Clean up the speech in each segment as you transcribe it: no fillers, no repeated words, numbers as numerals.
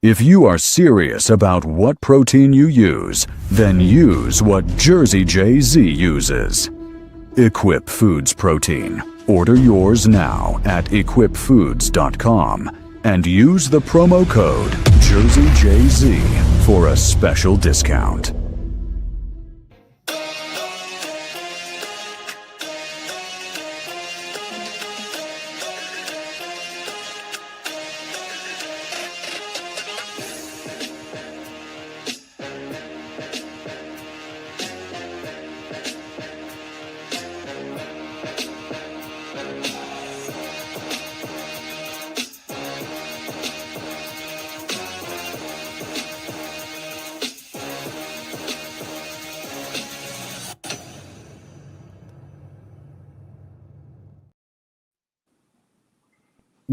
If you are serious about what protein you use, then use what Jersey Jay-Z uses. Equip Foods Protein. Order yours now at equipfoods.com and use the promo code JerseyJZ for a special discount.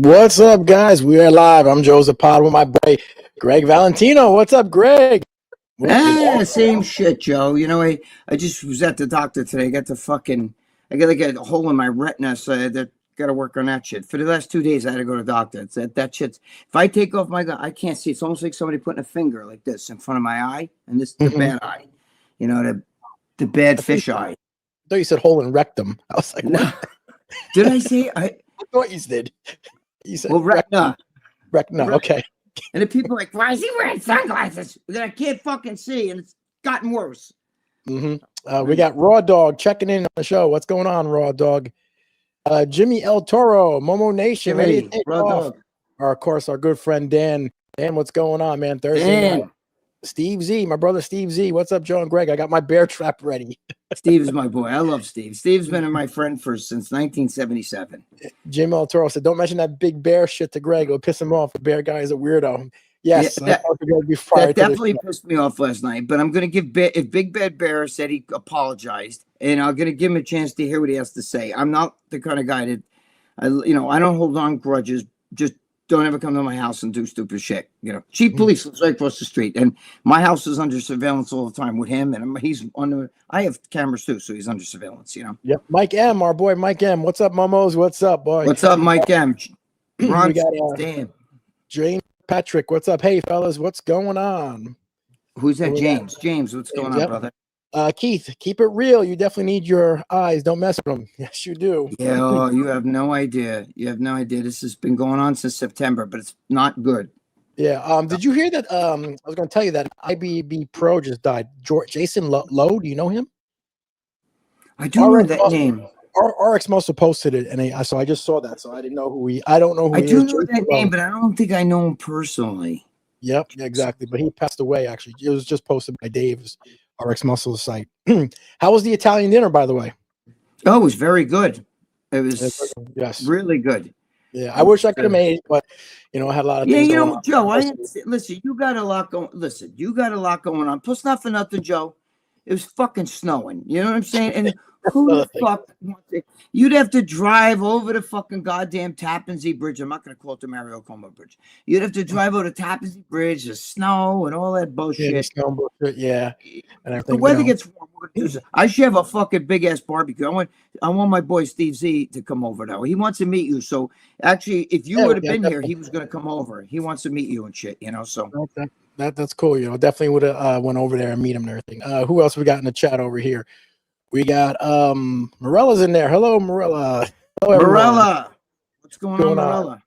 What's up, guys? We are live. I'm Joe Zapata with my boy Gregg Valentino. What's up, Gregg? Same shit, Joe. You know, I just was at the doctor today. I got to get a hole in my retina, so I got to work on that shit. For the last 2 days, I had to go to the doctor. It's that shit's. If I take off my I can't see. It's almost like somebody putting a finger like this in front of my eye, and this is the bad eye. You know, the bad fish eye. I thought you said hole in rectum. I was like, no. Did I say I thought you did. You said retina. Retina. Okay. And the people are like, why is he wearing sunglasses? That I can't fucking see, and it's gotten worse. We got Raw Dog checking in on the show. What's going on, Raw Dog? Jimmy El Toro, Momo Nation, ready to take off. Of course, our good friend Dan. Dan, what's going on, man? Thursday night. Steve Z, my brother Steve Z. What's up, Joe and Greg? I got my bear trap ready. Steve is my boy. I love Steve. Steve's been my friend since 1977. Jim El Toro said, "Don't mention that big bear shit to Greg. It'll piss him off. The bear guy is a weirdo." Yes, that definitely pissed me off last night. But I'm going to give if Big Bad Bear said he apologized, and I'm going to give him a chance to hear what he has to say. I'm not the kind of guy that, I don't hold on grudges. Just don't ever come to my house and do stupid shit. Chief police lives right across the street, and my house is under surveillance all the time with him. And he's under. I have cameras too, so he's under surveillance. Yep. Mike M, our boy Mike M. What's up, Momos? What's up, boy? What's up, Mike M? Ron, we got Jane Patrick. What's up? Hey, fellas, what's going on? Who's that? James. James, what's going on, brother? Keith, keep it real. You definitely need your eyes. Don't mess with them. Yes, you do. Yeah, you have no idea. You have no idea. This has been going on since September, but it's not good. Yeah. Did you hear that? I was going to tell you that IBB Pro just died. Jason Lowe, do you know him? I do know that name. RX Muscle posted it, and so I just saw that. So I didn't know who I don't know who I he do is. know that name, but I don't think I know him personally. Yep, exactly. But he passed away. Actually, it was just posted by Dave's RX Muscle site. How was the Italian dinner, by the way? Oh, it was very good. It was really good. Yeah, I wish I could have made it, but I had a lot of things. Yeah, Joe. Listen, you got a lot going. Listen, you got a lot going on. Plus, not for nothing, Joe. It was fucking snowing. You know what I'm saying? And who the fuck wants it? You'd have to drive over the fucking goddamn Tappan Zee Bridge. I'm not going to call it the Mario Como Bridge. You'd have to drive over the Tappan Zee Bridge, the snow and all that bullshit. Yeah, snow bullshit, yeah. And the weather gets warm. I should have a fucking big ass barbecue. I want my boy Steve Z to come over now. He wants to meet you. So actually, if you would have been here, he was going to come over. He wants to meet you and shit. So that's cool. Definitely would have went over there and meet him and everything. Who else we got in the chat over here? We got Morella's in there. Hello, Morella. Hello, Morella. What's going on, Morella?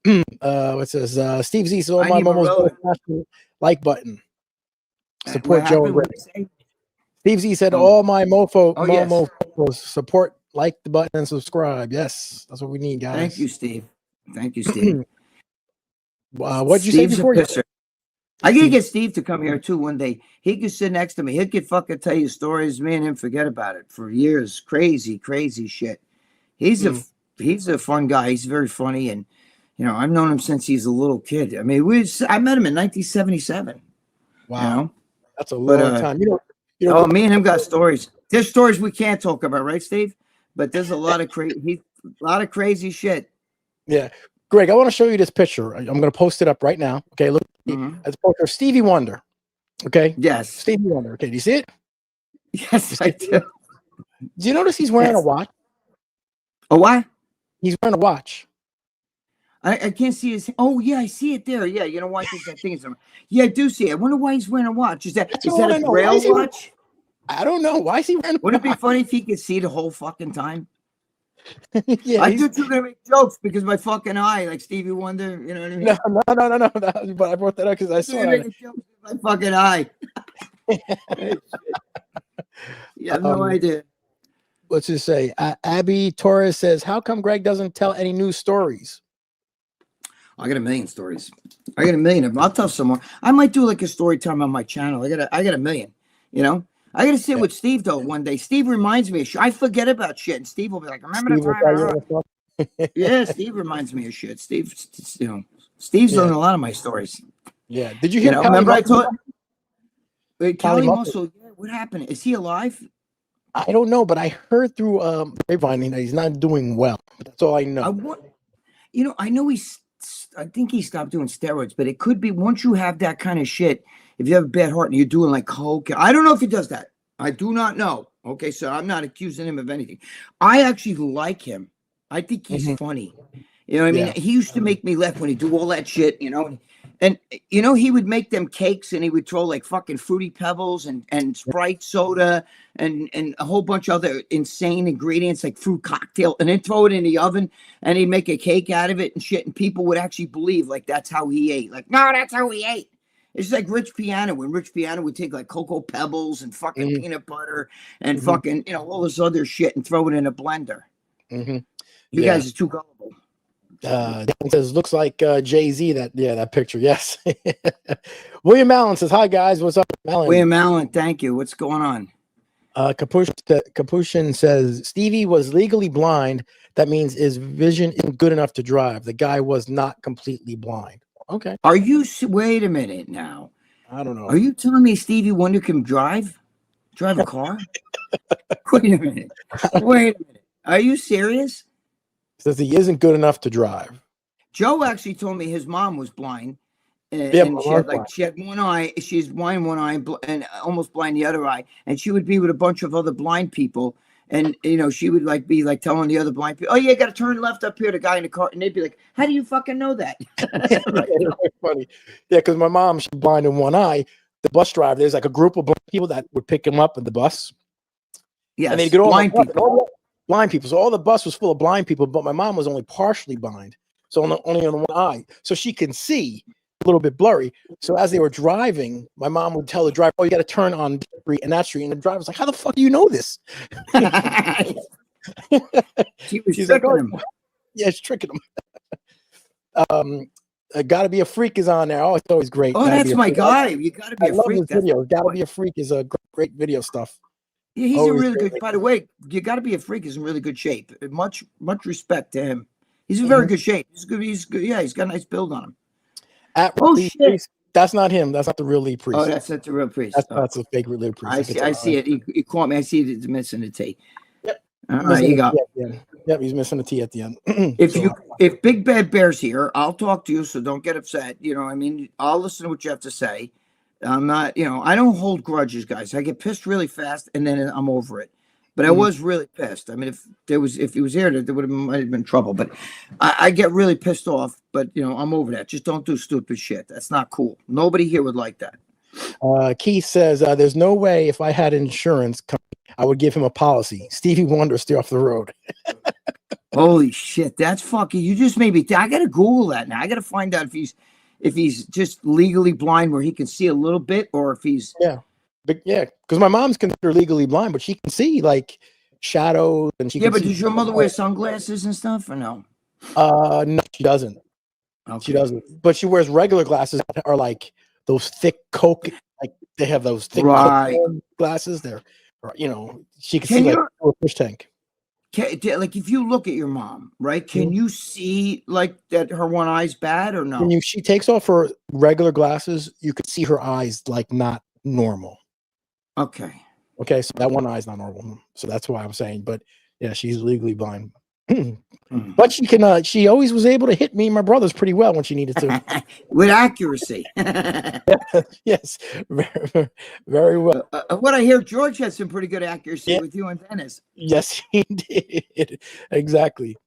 It says Steve Z. So my Momo's like button. Support Joe and Greg. Steve Z said all my Momo support, like the button and subscribe. Yes, that's what we need, guys. Thank you, Steve. Thank you, Steve. What'd you say before? I gotta get Steve to come here too one day. He could sit next to me. He could fucking tell you stories. Me and him forget about it for years. Crazy, crazy shit. He's a fun guy. He's very funny, and I've known him since he's a little kid. I mean, I met him in 1977. Wow, that's a long time. Me and him got stories. There's stories we can't talk about, right, Steve? But there's a lot of crazy shit. Yeah. Greg, I want to show you this picture. I'm going to post it up right now. Okay, look. It's a picture of Stevie Wonder. Okay? Yes. Stevie Wonder. Okay, do you see it? Yes, I do. Do you notice he's wearing a watch? A what? He's wearing a watch. I can't see his. Oh yeah, I see it there. Yeah, you know why? Because that thing is. Yeah, I do see it. I wonder why he's wearing a watch. Is that a Braille watch? I don't know. Why is he wearing a watch? Wouldn't it be funny if he could see the whole fucking time? Yeah, I thought you were gonna make jokes because my fucking eye, like Stevie Wonder. You know what I mean? No. But I brought that up because I saw it. My fucking eye. You have no idea. What's it say? Abby Torres says, "How come Gregg doesn't tell any news stories?" I got a million stories. I got a million of them. I'll tell someone. I might do like a story time on my channel. I got a million. You know, I got to sit with Steve though one day. Steve reminds me of shit. I forget about shit, and Steve will be like, "Remember the time?" Yeah, Steve reminds me of shit. Steve's known a lot of my stories. Yeah. Did you hear? Remember I told. Wait, Cali Muscle. Yeah, what happened? Is he alive? I don't know, but I heard through grapevine that he's not doing well. That's all I know. I know I think he stopped doing steroids, but it could be once you have that kind of shit. If you have a bad heart and you're doing like coke, I don't know if he does that. I do not know. Okay, so I'm not accusing him of anything. I actually like him. I think he's funny. You know what I mean? He used to make me laugh when he do all that shit, you know. And he would make them cakes and he would throw like fucking Fruity Pebbles and Sprite soda and a whole bunch of other insane ingredients like fruit cocktail and then throw it in the oven and he'd make a cake out of it and shit. And people would actually believe like that's how he ate. Like, no, that's how he ate. It's like Rich Piano when Rich Piano would take like Cocoa Pebbles and fucking peanut butter and fucking, all this other shit and throw it in a blender. You guys are too gullible. It says looks like Jay-Z that picture. Yes. William Allen says, "Hi guys, what's up, Allen?" William Allen, thank you. What's going on? Capuchin says Stevie was legally blind. That means his vision isn't good enough to drive. The guy was not completely blind. Okay. Wait a minute now. I don't know. Are you telling me Stevie Wonder can drive a car? Wait a minute. Are you serious? Says he isn't good enough to drive. Joe actually told me his mom was blind, and she had one eye. She's blind one eye and almost blind the other eye, and she would be with a bunch of other blind people, and she would be telling the other blind people, "Oh, you got to turn left up here." The guy in the car, and they'd be like, "How do you fucking know that?" Funny, yeah, because my mom, she's blind in one eye. The bus driver, there's like a group of blind people that would pick him up in the bus. Yeah, and they'd get all blind people. So all the bus was full of blind people, but my mom was only partially blind, so only on one eye, so she can see a little bit blurry. So as they were driving, my mom would tell the driver, "Oh, you got to turn on this street and that street," and the driver's like, "How the fuck do you know this?" She's tricking him. Yeah, she's tricking him. Gotta Be a Freak is on there. Oh, it's always great. Oh, that's my guy. You gotta be a freak. Video. Gotta Be a Freak is a great video stuff. Yeah, he's in really good. By the way, You Gotta Be a Freak is in really good shape. Much respect to him. He's in very good shape. He's good. He's good. Yeah, he's got a nice build on him. Shit! Priest, that's not him. That's not the real Lee Priest. Oh, that's not the real Priest. That's a fake Lee Priest. I see it. He caught me. I see it. It's missing the T. Yep. All right, you go. Yep, he's missing the T at the end. If Big Bad Bear's here, I'll talk to you. So don't get upset. You know, I mean, I'll listen to what you have to say. I'm not, I don't hold grudges, guys. I get pissed really fast and then I'm over it. But I was really pissed. I mean, if he was here, there might have been trouble. But I get really pissed off. But I'm over that. Just don't do stupid shit. That's not cool. Nobody here would like that. Keith says, "There's no way if I had insurance company, I would give him a policy. Stevie Wonder, stay off the road." Holy shit, that's fucking. You just made me. I gotta Google that now. I gotta find out if he's just legally blind where he can see a little bit, or if he's because my mom's considered legally blind, but she can see like shadows and she can but does your mother wear sunglasses and stuff or no? No, she doesn't. Okay. She doesn't, but she wears regular glasses that are like those thick Coke, like they have those thick glasses there. She can see like a fish tank. Like if you look at your mom, right? Can you see like that her one eye's bad or no? When she takes off her regular glasses, you can see her eyes like not normal. Okay, so that one eye's not normal. So that's why I'm saying, but yeah, she's legally blind. But she can. She always was able to hit me and my brothers pretty well when she needed to, with accuracy. Yes, very, very well. What I hear, George had some pretty good accuracy with you and Dennis. Yes, he did. Exactly.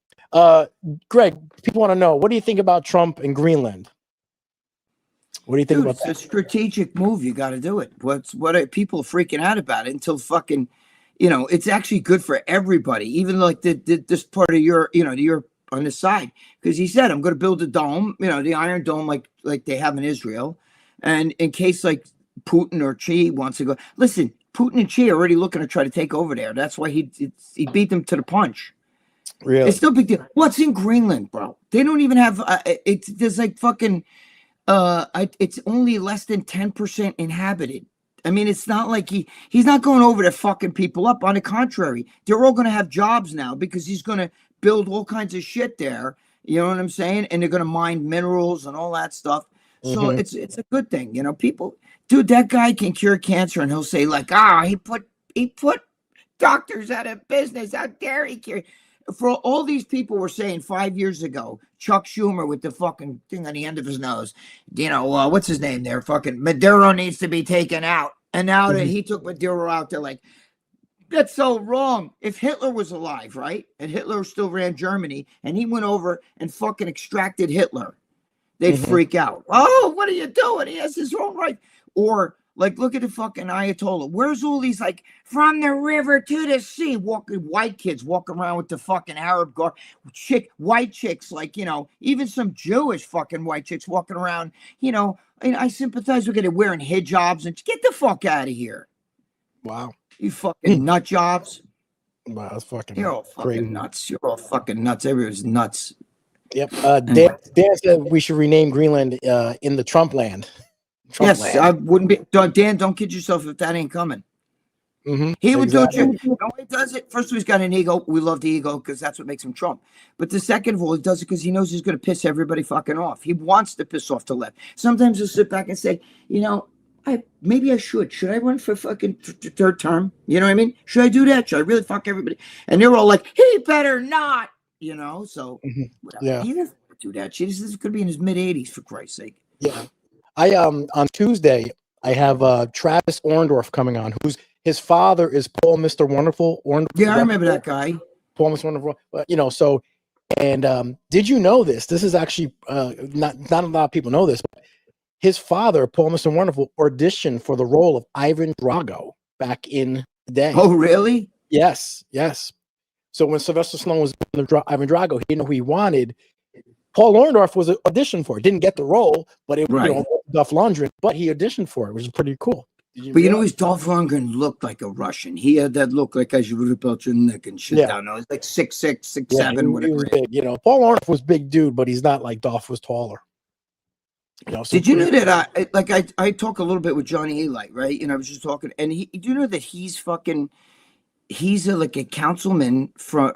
Greg, people want to know, what do you think about Trump and Greenland? What do you think about that? It's a strategic move. You got to do it. What are people freaking out about it until fucking, it's actually good for everybody. Even like this part of your, Europe on the side, because he said, I'm going to build a dome, the Iron Dome, like they have in Israel, and in case like Putin or Xi wants to go. Listen, Putin and Xi are already looking to try to take over there. That's why he beat them to the punch. Really? It's still a big deal. What's in Greenland, bro? They don't even have. There's like fucking. It's only less than 10% inhabited. I mean, it's not like he's not going over to fucking people up. On the contrary, they're all going to have jobs now because he's going to build all kinds of shit there. You know what I'm saying? And they're going to mine minerals and all that stuff. So it's a good thing. People, dude, that guy can cure cancer, and he'll say like, he put doctors out of business. How dare he cure? For all these people were saying 5 years ago, Chuck Schumer with the fucking thing on the end of his nose, what's his name there? Fucking Maduro needs to be taken out. And now that he took Maduro out, they're like, that's so wrong. If Hitler was alive, right? And Hitler still ran Germany, and he went over and fucking extracted Hitler, they'd freak out. Oh, what are you doing? He has his own right. Or like, look at the fucking Ayatollah. Where's all these, like, from the river to the sea, white kids walking around with the fucking Arab guard, white chicks, like, even some Jewish fucking white chicks walking around, and I sympathize with it, wearing hijabs, and get the fuck out of here. Wow. You fucking nut jobs. Wow, that's fucking You're all fucking crazy. nuts. You're all fucking nuts. Everyone's nuts. Yep. Dan said we should rename Greenland in the Trump land. I wouldn't be. Dan, don't kid yourself if that ain't coming. He would do it. No, he does it. First of all, he's got an ego. We love the ego because that's what makes him Trump. But the second of all, he does it because he knows he's going to piss everybody fucking off. He wants to piss off the left. Sometimes he'll sit back and say, maybe I should. Should I run for fucking third term? You know what I mean? Should I do that? Should I really fuck everybody? And they're all like, he better not. So yeah, he doesn't do that shit. This is going to be in his mid-80s, for Christ's sake. Yeah. I on Tuesday I have Travis Orndorff coming on, his father is Paul Mr. Wonderful. Yeah, I remember that guy. Paul Mr. Wonderful. So, and did you know this? This is actually not a lot of people know this, but his father, Paul Mr. Wonderful, auditioned for the role of Ivan Drago back in the day. Oh, really? Yes. So when Sylvester Stallone was Ivan Drago, he didn't know who he wanted. Paul Orndorff was auditioned for it. Didn't get the role, but it Dolph Lundgren. But he auditioned for it, which is pretty cool. But his Dolph Lundgren looked like a Russian. He had that look like as you would about your neck and shit down. It was like 6'6", 6'7", whatever. He was big. Paul Orndorff was big dude, but he's not like Dolph was taller. Did you know that I talk a little bit with Johnny Eli, right? I was just talking, and do you know that he's like a councilman for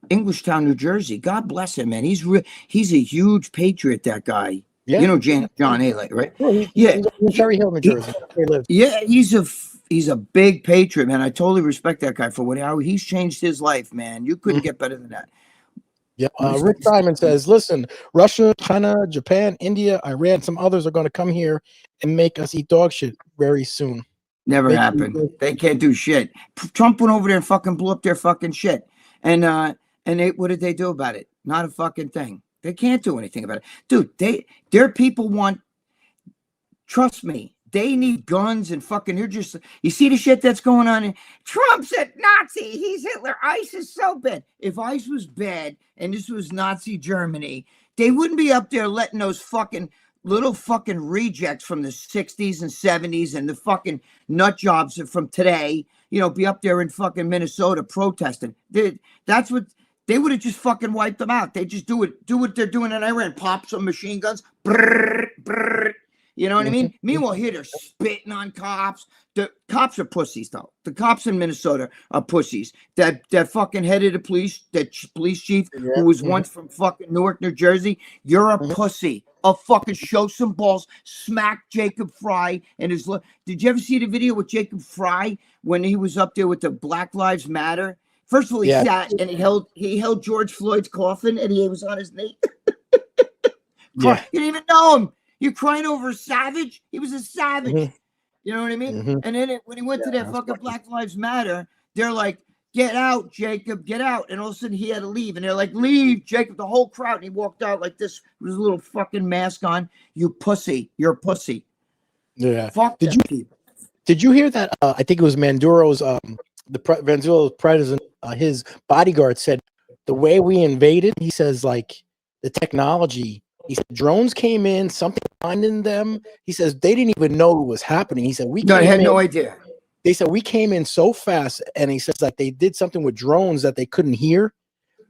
Englishtown, New Jersey. God bless him, man. He's a huge patriot, that guy. Yeah. John Eli, right? He's in Cherry Hill, New Jersey. He's a big patriot, man. I totally respect that guy for how he's changed his life, man. You couldn't get better than that. Yeah. Rick Simon says, listen, Russia, China, Japan, India, Iran, some others are going to come here and make us eat dog shit very soon. Never happened. They can't do shit. Trump went over there and fucking blew up their fucking shit. And what did they do about it? Not a fucking thing. They can't do anything about it. Dude, their people want, trust me, they need guns and fucking, you see the shit that's going on? Trump's a Nazi. He's Hitler. ICE is so bad. If ICE was bad and this was Nazi Germany, they wouldn't be up there letting those fucking little fucking rejects from the 60s and 70s and the fucking nut jobs from today, be up there in fucking Minnesota protesting. That's what they would have just fucking wiped them out. They just do what they're doing in Iran, pop some machine guns, brrr, brrr, you know what I mean? Meanwhile, here they're spitting on cops. The cops are pussies, though. The cops in Minnesota are pussies. That fucking head of the police, that police chief who was once from fucking Newark, New Jersey, you're a pussy. I'll fucking show some balls, smack Jacob Fry and his. Did you ever see the video with Jacob Fry when he was up there with the Black Lives Matter? First of all, he sat and he held George Floyd's coffin and he was on his knee. You didn't even know him. You're crying over a savage? He was a savage. You know what I mean? And then when he went to that fucking Black Lives Matter, they're like, get out, Jacob, get out. And all of a sudden he had to leave. And they're like, leave, Jacob, the whole crowd. And he walked out like this with his little fucking mask on. You pussy. You're a pussy. Yeah. Fuck did them you people. Did you hear that? I think it was Maduro's, Venezuela's president, his bodyguard said, the way we invaded, he says, like, the technology, he said, drones came in, something finding them. He says, they didn't even know what was happening. He said, I had no idea. They said, we came in so fast. And he says, like, they did something with drones that they couldn't hear.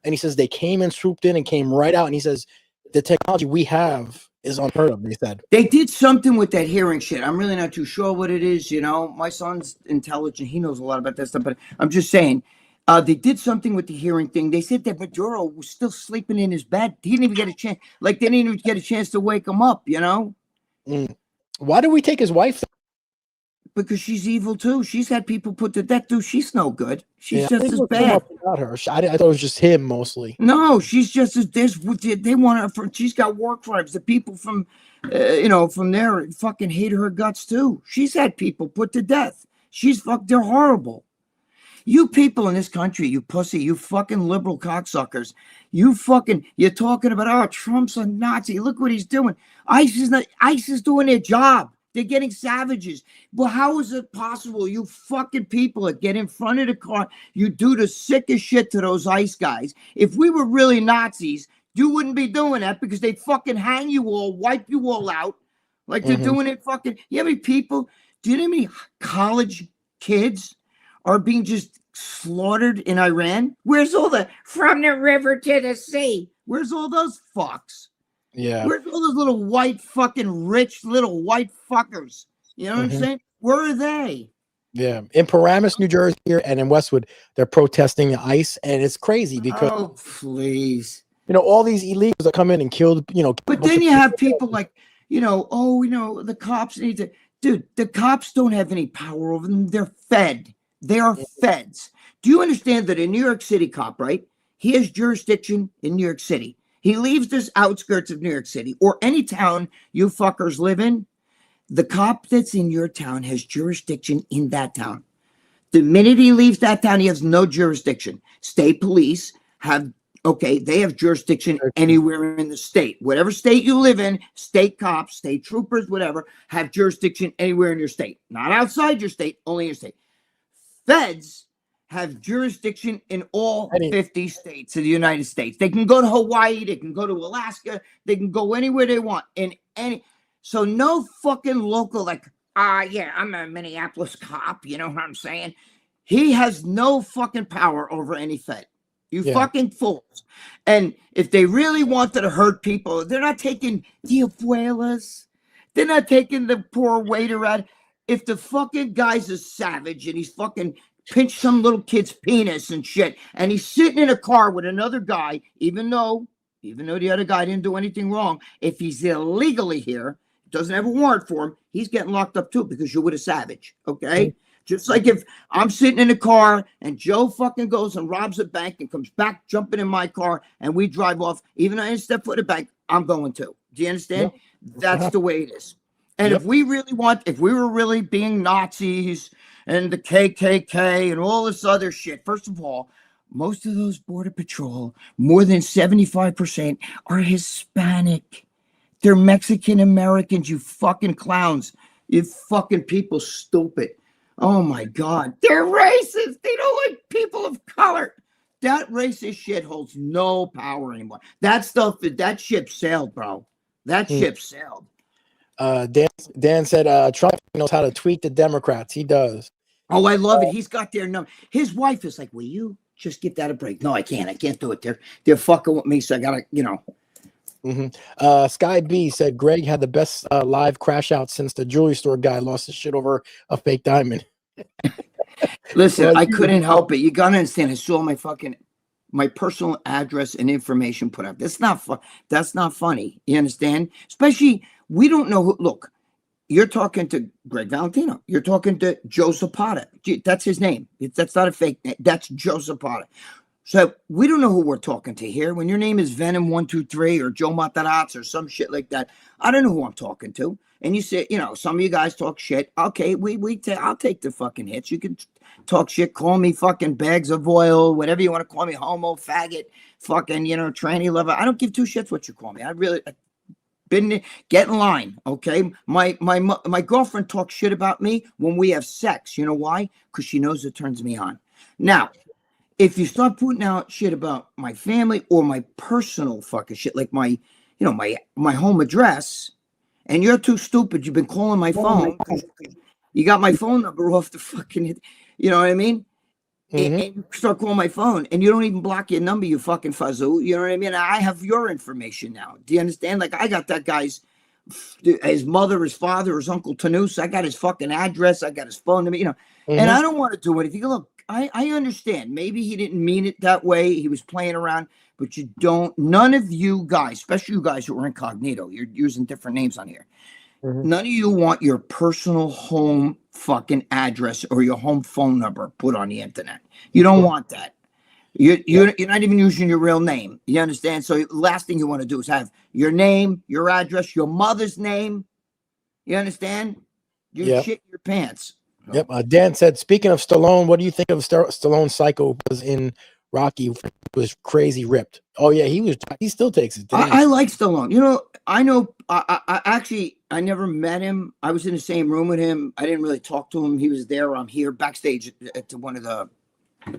And he says, they came and swooped in and came right out. And he says, the technology we have is unheard of. They said they did something with that hearing shit. I'm really not too sure what it is. You know, my son's intelligent. He knows a lot about that stuff, but I'm just saying, they did something with the hearing thing. They said that Maduro was still sleeping in his bed. He didn't even get a chance. Like, they didn't even get a chance to wake him up, you know? Why did we take his wife? Because she's evil too. She's had people put to death too. She's no good. She's just as bad. About her. I thought it was just him mostly. No, she's just as they want her for. She's got war crimes. The people from, from there fucking hate her guts too. She's had people put to death. They're horrible. You people in this country, you pussy, you fucking liberal cocksuckers, you're talking about, Trump's a Nazi. Look what he's doing. ICE is doing their job. They're getting savages. But how is it possible you fucking people that get in front of the car, you do the sickest shit to those ICE guys? If we were really Nazis, you wouldn't be doing that because they'd fucking hang you all, wipe you all out. Like they're doing it fucking. You know how many people, do you know how many college kids are being just slaughtered in Iran? Where's all from the river to the sea? Where's all those fucks? Yeah. Where's all those little white fucking rich little white fuckers? You know what I'm saying? Where are they? Yeah. In Paramus, New Jersey here and in Westwood, they're protesting ICE, and it's crazy because please. All these illegals that come in and killed, But then you have people like, the cops need to, dude, the cops don't have any power over them. They're fed. They are feds. Do you understand that a New York City cop, right? He has jurisdiction in New York City. He leaves this outskirts of New York City or any town you fuckers live in. The cop that's in your town has jurisdiction in that town. The minute he leaves that town, he has no jurisdiction. State police they have jurisdiction anywhere in the state. Whatever state you live in, state cops, state troopers, whatever, have jurisdiction anywhere in your state. Not outside your state, only your state. Feds have jurisdiction in all 50 states of the United States. They can go to Hawaii, they can go to Alaska, they can go anywhere they want. So no fucking local I'm a Minneapolis cop, you know what I'm saying? He has no fucking power over any Fed. You fucking fools. And if they really wanted to hurt people, they're not taking the abuelas. They're not taking the poor waiter out. If the fucking guy's a savage and he's fucking pinched some little kid's penis and shit, and he's sitting in a car with another guy, even though the other guy didn't do anything wrong, if he's illegally here, doesn't have a warrant for him, he's getting locked up too because you're with a savage, okay? Just like if I'm sitting in a car and Joe fucking goes and robs a bank and comes back jumping in my car and we drive off, even though I didn't step foot in the bank, I'm going too. Do you understand? That's the way it is. And if we were really being Nazis and the KKK and all this other shit, first of all, most of those Border Patrol, more than 75% are Hispanic. They're Mexican Americans, you fucking clowns. You fucking people stupid. Oh my God. They're racist. They don't like people of color. That racist shit holds no power anymore. That ship sailed, bro. That ship sailed. Dan said Trump knows how to tweak the Democrats. He does. Oh, I love it. He's got their number. His wife is like, will you just give that a break? No, I can't. I can't do it. They're fucking with me, so I gotta, Sky B said Gregg had the best live crash out since the jewelry store guy lost his shit over a fake diamond. Listen, I couldn't help it. You gotta understand. I saw my personal address and information put up. That's not funny. You understand? Especially, we don't know who. Look, you're talking to Gregg Valentino. You're talking to Joe Zapata. That's his name. That's not a fake name. That's Joe Zapata. So we don't know who we're talking to here. When your name is Venom123 or Joe Matarazzo or some shit like that, I don't know who I'm talking to. And you say, some of you guys talk shit. Okay, I'll take the fucking hits. You can talk shit, call me fucking bags of oil, whatever you want to call me, homo, faggot, fucking, tranny lover. I don't give two shits what you call me. Get in line, okay? My girlfriend talks shit about me when we have sex. You know why? Because she knows it turns me on. Now, if you start putting out shit about my family or my personal fucking shit, like my home address, and you're too stupid, you've been calling my phone, you got my phone number off the fucking, you know what I mean? And you start calling my phone, and you don't even block your number, you fucking fuzzle. You know what I mean? I have your information now. Do you understand? Like, I got that guy's, his mother, his father, his Uncle Tanus. I got his fucking address. I got his phone number, and I don't want to do anything. Look, I understand. Maybe he didn't mean it that way. He was playing around, but none of you guys, especially you guys who are incognito, you're using different names on here. None of you want your personal home fucking address or your home phone number put on the internet. You don't want that. You're not even using your real name. You understand? So the last thing you want to do is have your name, your address, your mother's name. You understand? You shit your pants. Yep. Dan said, speaking of Stallone, what do you think of Stallone Psycho was in Rocky? Was crazy ripped. Oh yeah, he still takes it today. I like Stallone. I never met him. I was in the same room with him. I didn't really talk to him. He was there. I'm here backstage at one of the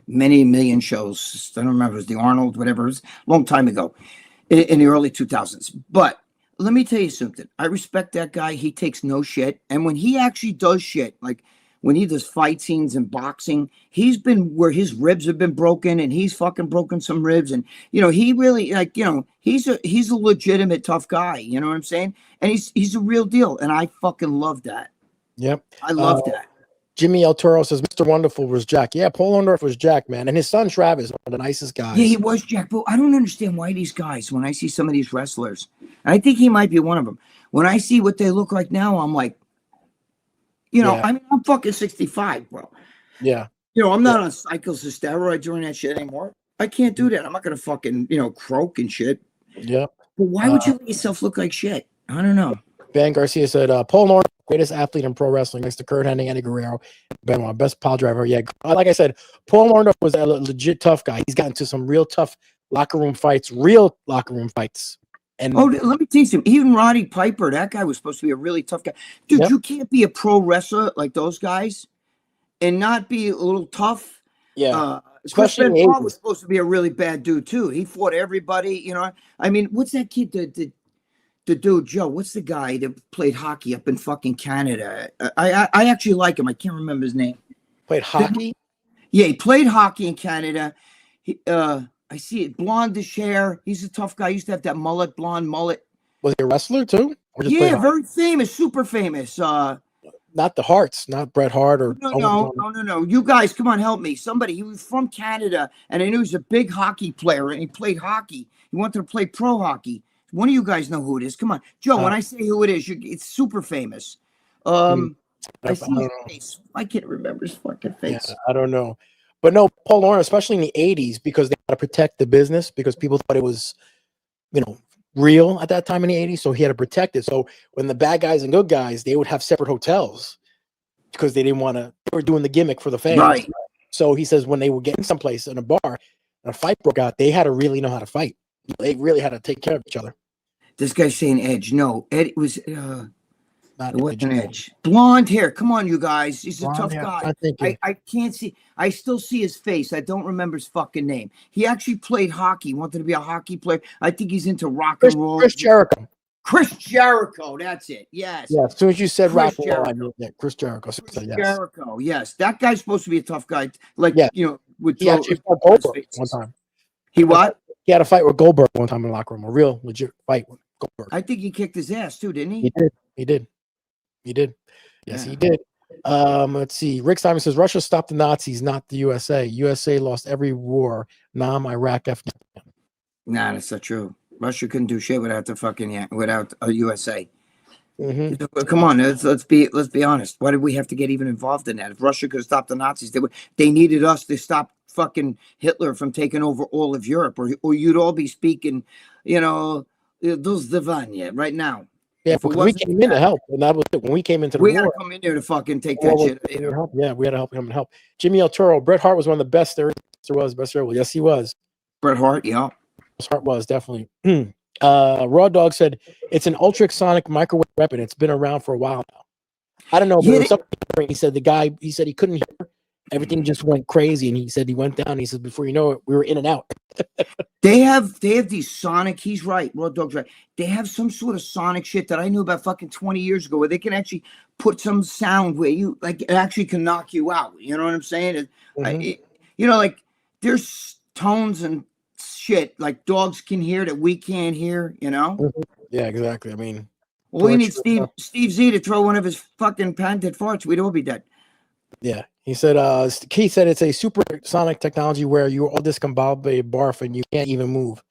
many million shows. I don't remember. It was the Arnold, whatever. It was a long time ago in the early 2000s. But let me tell you something. I respect that guy. He takes no shit. And when he actually does shit, like when he does fight scenes and boxing, he's been where his ribs have been broken, and he's fucking broken some ribs. And, he really, he's a legitimate tough guy. You know what I'm saying? And he's a real deal. And I fucking love that. Yep. I love that. Jimmy El Toro says, Mr. Wonderful was Jack. Yeah, Paul Orndorff was Jack, man. And his son, Travis, one of the nicest guys. Yeah, he was Jack. But I don't understand why these guys, when I see some of these wrestlers, I think he might be one of them. When I see what they look like now, I'm like, I mean, I'm fucking 65, bro. Yeah. I'm not on cycles of steroids or that shit anymore. I can't do that. I'm not going to fucking, croak and shit. Yeah. But why would you let yourself look like shit? I don't know. Ben Garcia said, Paul Orndorff, greatest athlete in pro wrestling next to Kurt Hennig, Eddie Guerrero, Benoit, best pile driver. Yeah. Like I said, Paul Orndorff was a legit tough guy. He's gotten to some real tough real locker room fights. And let me tell you something. Even Roddy Piper, that guy was supposed to be a really tough guy. Dude, you can't be a pro wrestler like those guys and not be a little tough. Yeah. Especially Paul was supposed to be a really bad dude too. He fought everybody, I mean, what's that kid, the dude, Joe? What's the guy that played hockey up in fucking Canada? I actually like him. I can't remember his name. Played hockey? Yeah, he played hockey in Canada. I see it. Blondish hair. He's a tough guy. He used to have that blonde mullet. Was he a wrestler too? Yeah, very famous, super famous. Not the Harts, not Bret Hart or no. You guys, come on, help me. Somebody. He was from Canada, and I knew he was a big hockey player, and he played hockey. He wanted to play pro hockey. One of you guys know who it is. Come on, Joe. When I say who it is, it's super famous. I see his face. I can't remember his fucking face. Yeah, I don't know. But no, Paul Orndorff, especially in the 80s, because they had to protect the business, because people thought it was, real at that time in the 80s. So he had to protect it. So when the bad guys and good guys, they would have separate hotels because they were doing the gimmick for the fans. Right. So he says when they were getting someplace in a bar and a fight broke out, they had to really know how to fight. They really had to take care of each other. This guy's saying Edge. No, Ed was... It wasn't Edge. Blonde hair. Come on, you guys. He's a tough guy. I can't see. I still see his face. I don't remember his fucking name. He actually played hockey. Wanted to be a hockey player. I think he's into rock and roll. Chris Jericho. Chris Jericho. That's it. Yes. Yeah. As soon as you said rock and roll, I knew it. Chris Jericho. Jericho. Yes. That guy's supposed to be a tough guy. Like, he actually fought Goldberg one time. He what? He had a fight with Goldberg one time in the locker room. A real legit fight with Goldberg. I think he kicked his ass too, didn't he? He did. Yes, he did. Let's see. Rick Simon says Russia stopped the Nazis, not the USA. USA lost every war. Nam, Iraq, Afghanistan. Nah, that's not true. Russia couldn't do shit without without a USA. Come on, let's be honest. Why did we have to get even involved in that? If Russia could have stopped the Nazis, they needed us to stop fucking Hitler from taking over all of Europe, or you'd all be speaking, those Devanya right now. Yeah, because we came in to help, and that was it. When we came into the war, we had to come in there to fucking take that shit. Yeah, we had to help him and help. Jimmy El Toro, Bret Hart was one of the best there was. Best there was. Yes, he was. Bret Hart, yeah. Bret Hart was definitely. Raw Dog said it's an ultrasonic microwave weapon. It's been around for a while now. I don't know. But he said he said he couldn't hear. Everything just went crazy, and he said he went down. He said before you know it, we were in and out. They have these sonic. He's right. Raw Dog's right. They have some sort of sonic shit that I knew about fucking 20 years ago, where they can actually put some sound where you like it actually can knock you out. You know what I'm saying? Like there's tones and shit like dogs can hear that we can't hear. Yeah, exactly. I mean, we need Steve Z to throw one of his fucking patented farts. We'd all be dead. Yeah, he said. Keith said it's a supersonic technology where you're all discombobulated, barf, and you can't even move.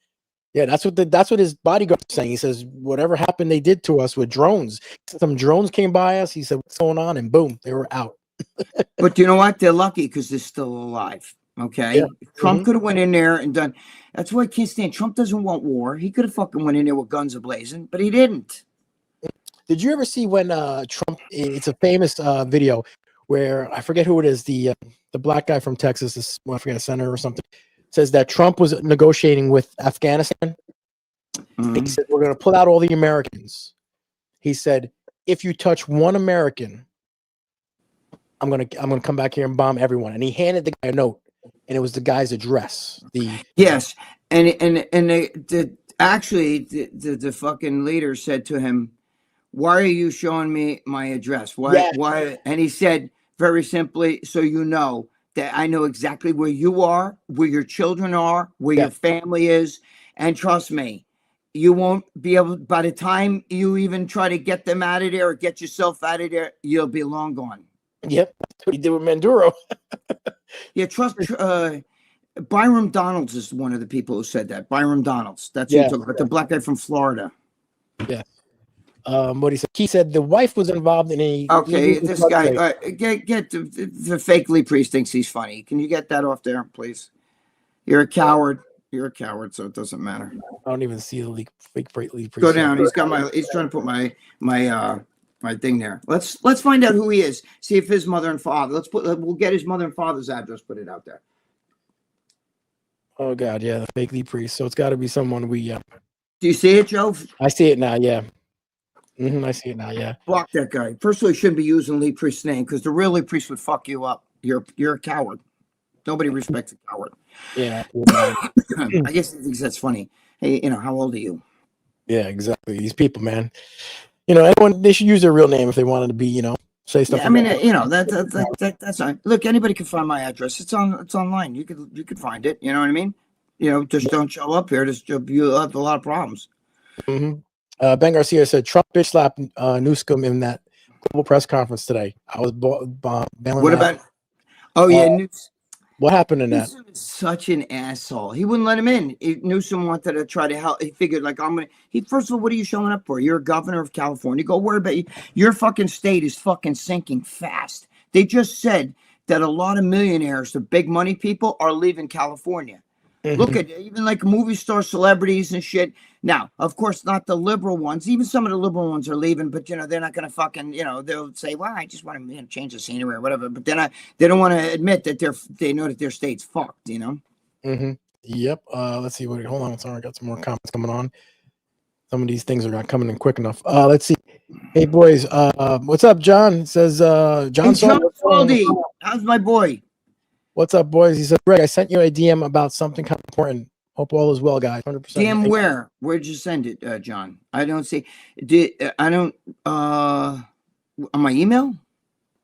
Yeah, that's what his bodyguard is saying. He says whatever happened, they did to us with drones. Some drones came by us. He said what's going on, and boom, they were out. But you know what? They're lucky because they're still alive. Okay, yeah. Trump could have went in there and done. That's why I can't stand. Trump doesn't want war. He could have fucking went in there with guns ablazing, but he didn't. Did you ever see when Trump? It's a famous video where I forget who it is. The black guy from Texas, I forget, a senator or something, says that Trump was negotiating with Afghanistan. He said we're going to pull out all the Americans. He said if you touch one American, I'm gonna come back here and bomb everyone. And he handed the guy a note, and it was the guy's address. Yes, and the fucking leader said to him, "Why are you showing me my address? Why?" And he said very simply, "So you know that I know exactly where you are, where your children are, where your family is, and trust me, you won't be able. By the time you even try to get them out of there or get yourself out of there, you'll be long gone." Yep, that's what he did with Maduro. Yeah, trust. Byron Donalds is one of the people who said that. Byron Donalds. That's who he took, but the black guy from Florida. Yeah. What he said? He said the wife was involved in a. Okay, this guy. Get the fake Lee Priest thinks he's funny. Can you get that off there, please? You're a coward. You're a coward, so it doesn't matter. I don't even see the fake Lee Priest. Go down. He's got he's trying to put my thing there. Let's find out who he is. See if his mother and father. We'll get his mother and father's address. Put it out there. Oh God, yeah, the fake Lee Priest. So it's got to be someone we. Do you see it, Joe? I see it now. Yeah. I see it now. Yeah. Block that guy. First of all, you shouldn't be using Lee Priest's name because the real Lee Priest would fuck you up. You're a coward. Nobody respects a coward. Yeah. I guess he thinks that's funny. Hey, how old are you? Yeah, exactly. These people, man. Everyone, they should use their real name if they wanted to be, say stuff. Yeah, I mean, that's fine. Look, anybody can find my address. It's online. You could find it. You know what I mean? Just don't show up here. You'll have a lot of problems. Ben Garcia said Trump bitch slapped Newsom in that global press conference today. I was what about? Oh yeah, what happened in that? Newsom is such an asshole. He wouldn't let him in. Newsom wanted to try to help. He figured first of all, what are you showing up for? You're a governor of California. Go worry about you. Your fucking state is fucking sinking fast. They just said that a lot of millionaires, the big money people, are leaving California. Look at even like movie star celebrities and shit. Now, of course, not the liberal ones. Even some of the liberal ones are leaving, but they're not going to fucking they'll say, "Well, I just want to change the scenery or whatever." But they don't want to admit that they know that their state's fucked. Yep. Let's see. Hold on. Sorry, I got some more comments coming on. Some of these things are not coming in quick enough. Let's see. Hey boys, what's up, John? It says John. Hey, John Saldi. How's my boy? What's up, boys? He said, Greg, I sent you a DM about something kind of important. Hope all is well, guys. 100%. DM where? Where'd you send it, John? I don't see. On my email?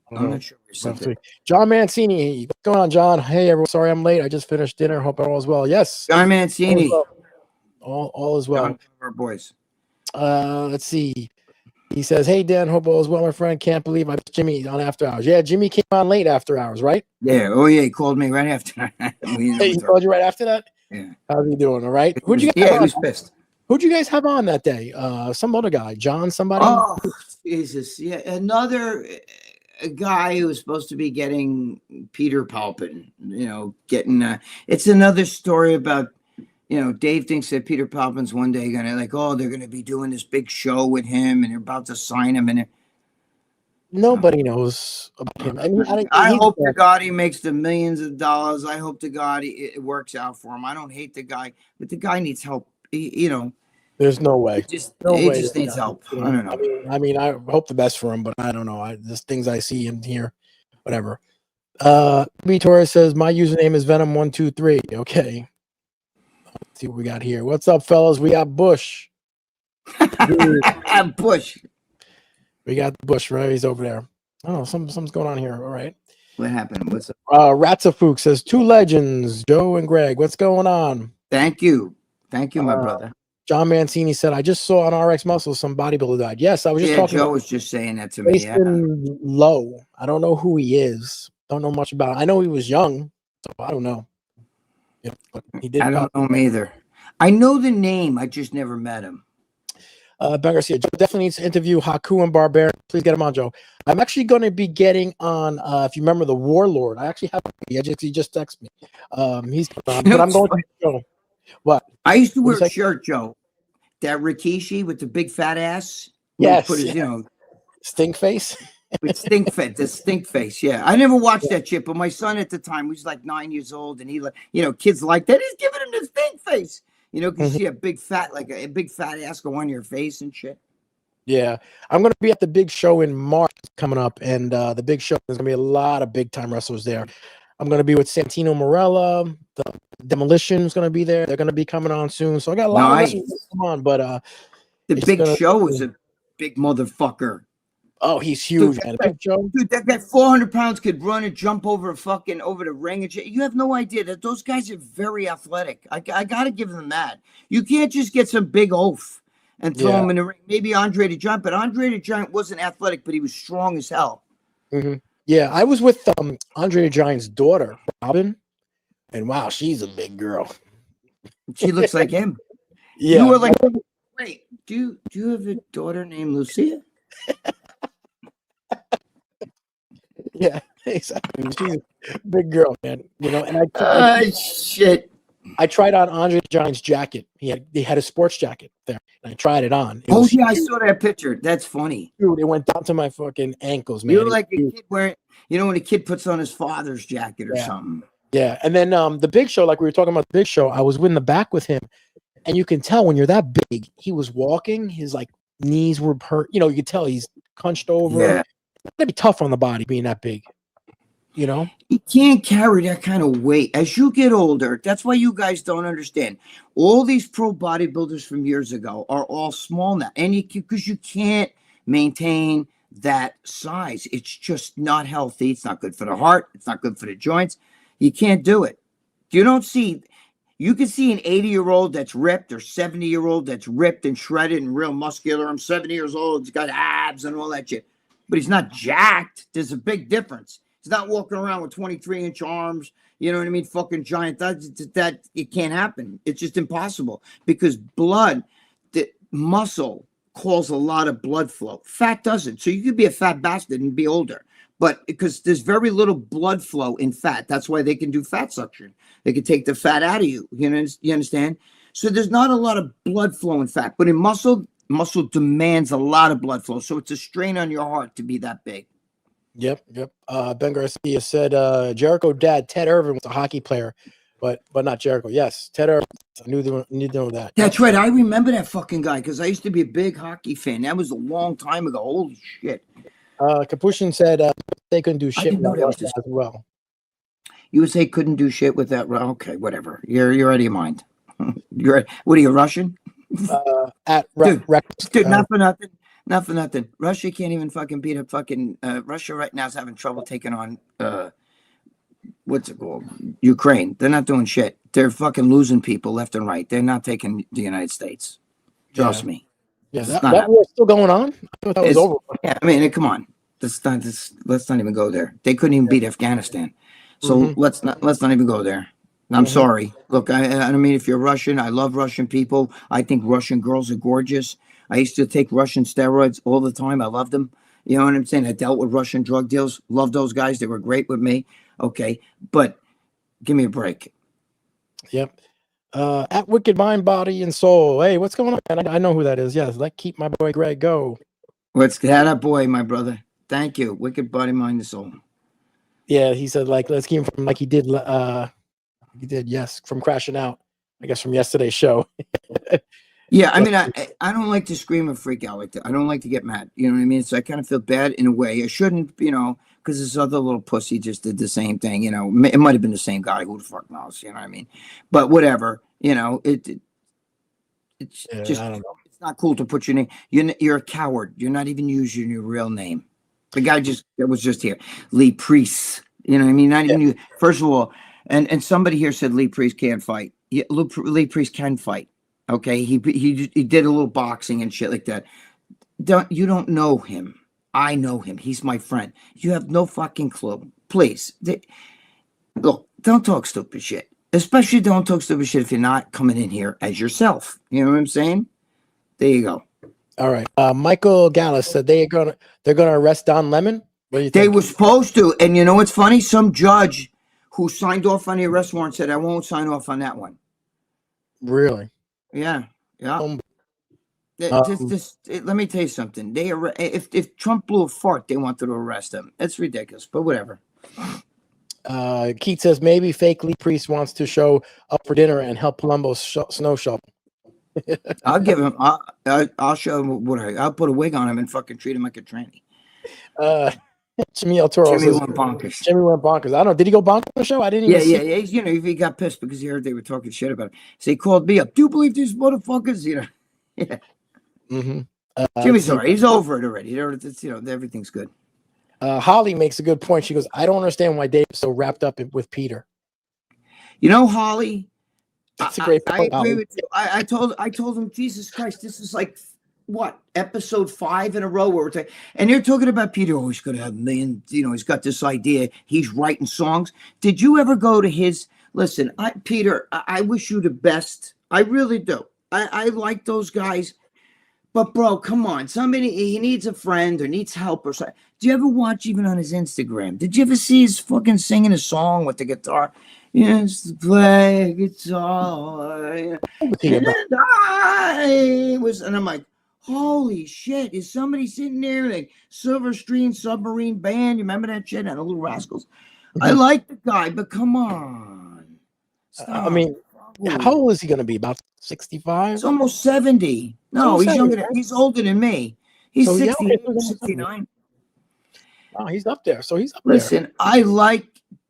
I'm not sure. John Mancini. What's going on, John? Hey, everyone. Sorry I'm late. I just finished dinner. Hope all is well. Yes. John Mancini. All is well. John, our boys. Let's see. He says, hey, Dan, hope all is well, my friend. Can't believe I missed Jimmy on After Hours. Yeah, Jimmy came on late after hours, right? Yeah. Oh, yeah. He called me right after that. He called you right after that? Yeah. How's he doing? All right. Who'd you guys he was pissed. Who'd you guys have on that day? Some other guy, John, somebody? Oh, Jesus. Yeah. Another. a guy who was supposed to be getting Peter Palpin, getting it's another story about, Dave thinks that Peter Palpin's one day gonna they're gonna be doing this big show with him and they're about to sign him, and nobody knows about him. I mean, I hope to God he makes the millions of dollars. I hope to God it works out for him. I don't hate the guy, but the guy needs help. There's no way. He just needs help. I don't know. I mean, I hope the best for him, but I don't know. There's things I see and hear, whatever. B Torres says my username is Venom123. Okay. Let's see what we got here. What's up, fellas? We got Bush. Bush. We got Bush, right? He's over there. Oh, something's going on here. All right. What happened? What's up? Ratsafook says 2 legends, Joe and Gregg. What's going on? Thank you, my brother. John Mancini said, I just saw on RX Muscles some bodybuilder died. Yes, I was just talking. Joe was just saying that to me. Yeah. Low. I don't know who he is. Don't know much about him. I know he was young, so I don't know. Yeah, but he did. I don't know him either. I know the name. I just never met him. Ben Garcia, Joe definitely needs to interview Haku and Barbarian. Please get him on, Joe. I'm actually going to be getting on, if you remember, the Warlord. I actually have he just texted me. He's on, but I'm going to show. What? I used to wear a shirt, Joe. That Rikishi with the big fat ass. Yes. Put his, stink face. With the stink face. Yeah. I never watched that shit, but my son at the time was like 9 years old, and he, kids like that. He's giving him the stink face. Because you see a big fat ass go on your face and shit. Yeah. I'm going to be at the big show in March coming up, and the big show, there's going to be a lot of big time wrestlers there. I'm going to be with Santino Marella. The Demolition is going to be there. They're going to be coming on soon. So I got a lot of wrestlers to come on, but the big show is a big motherfucker. Oh, he's huge, man. Dude, that guy 400 pounds could run and jump over the ring and shit. You have no idea that those guys are very athletic. I got to give them that. You can't just get some big oaf and throw him in the ring. Maybe Andre the Giant, but Andre the Giant wasn't athletic, but he was strong as hell. Mm-hmm. Yeah, I was with Andre the Giant's daughter, Robin, and wow, she's a big girl. She looks like him. Yeah. You were like, wait, do you have a daughter named Lucia? Yeah, exactly. She's a big girl, man. And I tried on Andre the Giant's jacket. He had a sports jacket there, and I tried it on. I saw that picture. That's funny. Dude, it went down to my fucking ankles, man. You're like a kid wearing, when a kid puts on his father's jacket or something. Yeah, and then the big show, like we were talking about the big show, I was in the back with him, and you can tell when you're that big, he was walking, his knees were hurt. You could tell he's hunched over. Yeah. It's gonna be tough on the body being that big. You can't carry that kind of weight as you get older. That's why you guys don't understand. All these pro bodybuilders from years ago are all small now, and because you can't maintain that size. It's just not healthy. It's not good for the heart. It's not good for the joints. You can't do it. You can see an 80-year-old that's ripped or 70-year-old that's ripped and shredded and real muscular. I'm 70 years old. He's got abs and all that shit, but he's not jacked. There's a big difference. He's not walking around with 23-inch arms. You know what I mean? Fucking giant. That it can't happen. It's just impossible because the muscle calls a lot of blood flow. Fat doesn't. So you could be a fat bastard and be older, but because there's very little blood flow in fat, that's why they can do fat suction. They can take the fat out of you. You understand? So there's not a lot of blood flow in fat, but in muscle demands a lot of blood flow. So it's a strain on your heart to be that big. Yep. Ben Garcia said Jericho dad Ted Irvin was a hockey player, but not Jericho. Yes, Ted Irvin. I knew to know that. That's right. I remember that fucking guy because I used to be a big hockey fan. That was a long time ago. Holy shit. Kapushin said they couldn't do shit with that as well. You would say couldn't do shit with that? Okay, whatever. You're out of your mind. What are you, Russian? Dude, not for nothing. Not for nothing. Russia can't even fucking beat a fucking Russia right now is having trouble taking on what's it called? Ukraine. They're not doing shit. They're fucking losing people left and right. They're not taking the United States. Trust me. Yeah, that war's still going on. I thought that was over. Yeah, I mean, come on. Let's not even go there. They couldn't even beat Afghanistan. So let's not even go there. I'm sorry. Look, I mean, if you're Russian, I love Russian people. I think Russian girls are gorgeous. I used to take Russian steroids all the time. I loved them. You know what I'm saying? I dealt with Russian drug deals. Love those guys. They were great with me. Okay. But give me a break. Yep. At Wicked Mind, Body, and Soul. Hey, what's going on, man? I know who that is. Yes, let keep my boy Gregg go. Let's get that boy, my brother. Thank you. Wicked Body, Mind, and Soul. Yeah, he said like let's keep him from like he did. Yes, from Crashing Out. I guess from yesterday's show. Yeah, I mean, I don't like to scream and freak out like that. I don't like to get mad. You know what I mean? So I kind of feel bad in a way. I shouldn't, you know, because this other little pussy just did the same thing. You know, it might have been the same guy. Who the fuck knows? You know what I mean? But whatever. You know, it's just I don't know. it's not cool to put your name. You're a coward. You're not even using your real name. The guy that was just here, Lee Priest. You know what I mean? Not even you. First of all, and somebody here said Lee Priest can't fight. Yeah, Lee Priest can fight. Okay, he did a little boxing and shit like that. You don't know him. I know him. He's my friend. You have no fucking clue. Please, look, don't talk stupid shit. Especially don't talk stupid shit if you're not coming in here as yourself. You know what I'm saying? There you go. All right. Michael Gallus said they're gonna arrest Don Lemon. What do you think? They were supposed to, and you know what's funny? Some judge who signed off on the arrest warrant said, "I won't sign off on that one." Really? Yeah. Let me tell you something. If Trump blew a fart, they wanted to arrest him. It's ridiculous, but whatever. Keith says maybe fake Lee Priest wants to show up for dinner and help Palumbo snow shovel. I'll give him. I'll show him I'll put a wig on him and fucking treat him like a tranny. Jimmy El Toro Jimmy says, went bonkers. Jimmy went bonkers. I don't know. Did he go bonkers on the show? I didn't even see. You know, he got pissed because he heard they were talking shit about him. So he called me up. Do you believe these motherfuckers? You know. Yeah. Mm-hmm. Jimmy's all right. He's over it already. It's, you know, everything's good. Holly makes a good point. She goes, I don't understand why Dave's so wrapped up with Peter. You know, Holly, that's a great point. I agree with you. I told him, Jesus Christ, this is like what, episode 5 in a row where we're talking, and they're talking about Peter. Oh, he's going to have a million. You know, he's got this idea. He's writing songs. Did you ever go to his? Listen, Peter, I wish you the best. I really do. I like those guys. But bro, come on. He needs a friend or needs help or something. Do you ever watch even on his Instagram? Did you ever see his fucking singing a song with the guitar? Yes, play guitar. And I'm like, holy shit, is somebody sitting there like Silver Stream Submarine Band? You remember that shit? And the Little Rascals. I like the guy, but come on. Stop. I mean, how old is he going to be? About 65? He's almost 70. No, he's younger. He's older than me. He's 69. Oh, he's up there. So he's up Listen, there. I like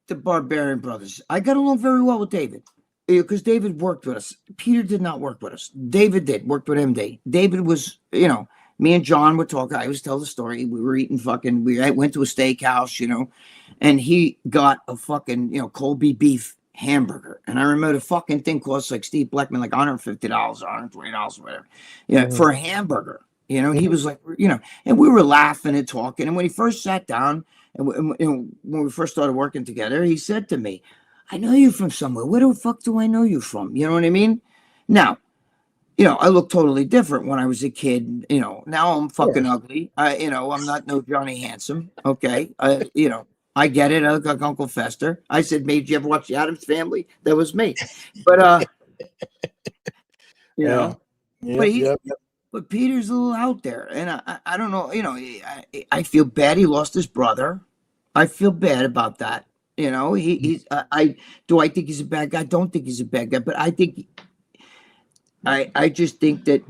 the Barbarian Brothers. I got along very well with David because David worked with us. Peter did not work with us. David worked with MD. David was, you know, me and John would talk. I always tell the story. We were eating we went to a steakhouse, you know, and he got a fucking, you know, Colby beef hamburger. And I remember the fucking thing cost like Steve Blackman, like $150, $120, or whatever, for a hamburger. You know, he was like, you know, and we were laughing and talking. And when he first sat down and when we first started working together, he said to me, I know you from somewhere. Where the fuck do I know you from? You know what I mean? Now, you know, I look totally different when I was a kid. You know, now I'm fucking ugly. You know, I'm not no Johnny Handsome. Okay. You know, I get it. I look like Uncle Fester. I said, did you ever watch the Addams Family? That was me. But, you know, but Peter's a little out there. And I don't know, you know, I feel bad. He lost his brother. I feel bad about that. You know, I think he's a bad guy? I don't think he's a bad guy, but I think, I just think that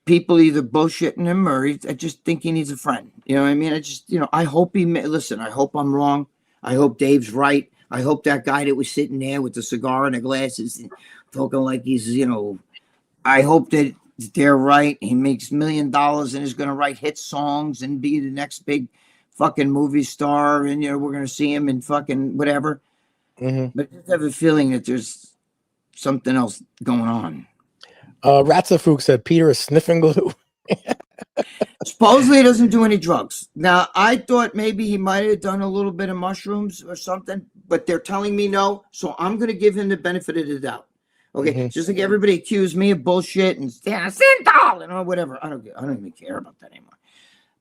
people either bullshitting him or I just think he needs a friend. You know what I mean? I just, you know, I hope listen, I hope I'm wrong. I hope Dave's right. I hope that guy that was sitting there with the cigar and the glasses and talking like he's, you know, I hope that they're right. He makes $1 million and is going to write hit songs and be the next big fucking movie star. And, you know, we're going to see him in fucking whatever. Mm-hmm. But I just have a feeling that there's something else going on. Ratzafook said Peter is sniffing glue. Supposedly he doesn't do any drugs. Now, I thought maybe he might have done a little bit of mushrooms or something, but they're telling me no. So I'm going to give him the benefit of the doubt. Okay, just like everybody accused me of bullshit and synthol and whatever. I don't even care about that anymore.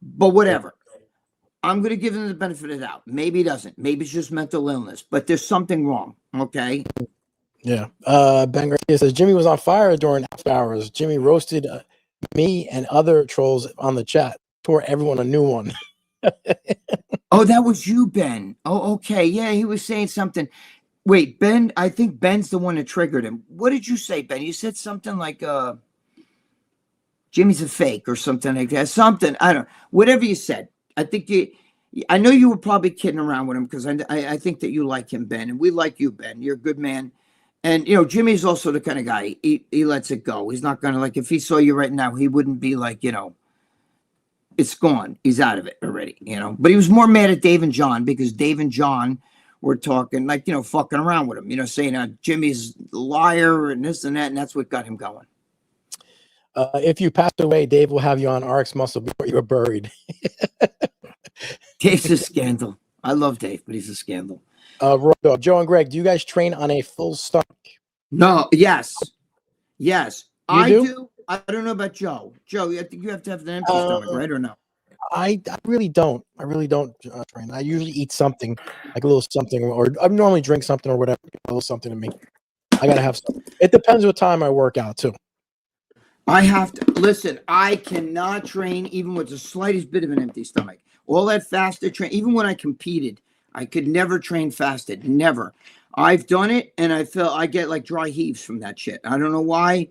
But whatever. I'm going to give him the benefit of the doubt. Maybe he doesn't. Maybe it's just mental illness, but there's something wrong. Okay. Yeah. Ben Garcia says Jimmy was on fire during after hours. Jimmy roasted me and other trolls on the chat. Tore everyone a new one. Oh, that was you, Ben. Oh, okay. Yeah, he was saying something. Wait, Ben, I think Ben's the one that triggered him. What did you say, Ben? You said something like Jimmy's a fake or something like that. Something. I don't know. Whatever you said. I know you were probably kidding around with him because I think that you like him, Ben, and we like you, Ben. You're a good man. And, you know, Jimmy's also the kind of guy, he lets it go. He's not going to, like, if he saw you right now, he wouldn't be like, you know, it's gone. He's out of it already, you know. But he was more mad at Dave and John because Dave and John were talking, like, you know, fucking around with him, you know, saying Jimmy's a liar and this and that, and that's what got him going. If you passed away, Dave will have you on RX Muscle before you were buried. Dave's a scandal. I love Dave, but he's a scandal. Joe and Greg, do you guys train on a full stomach? No. Yes. I do. I don't know about Joe. Joe, I think you have to have an empty stomach, right, or no? I really don't. I really don't train. I usually eat something, like a little something, or I normally drink something or whatever. A little something to me. I gotta have something. It depends what time I work out too. I have to listen. I cannot train even with the slightest bit of an empty stomach. All that fasted train, even when I competed, I could never train fasted. Never. I've done it, and I get like dry heaves from that shit. I don't know why.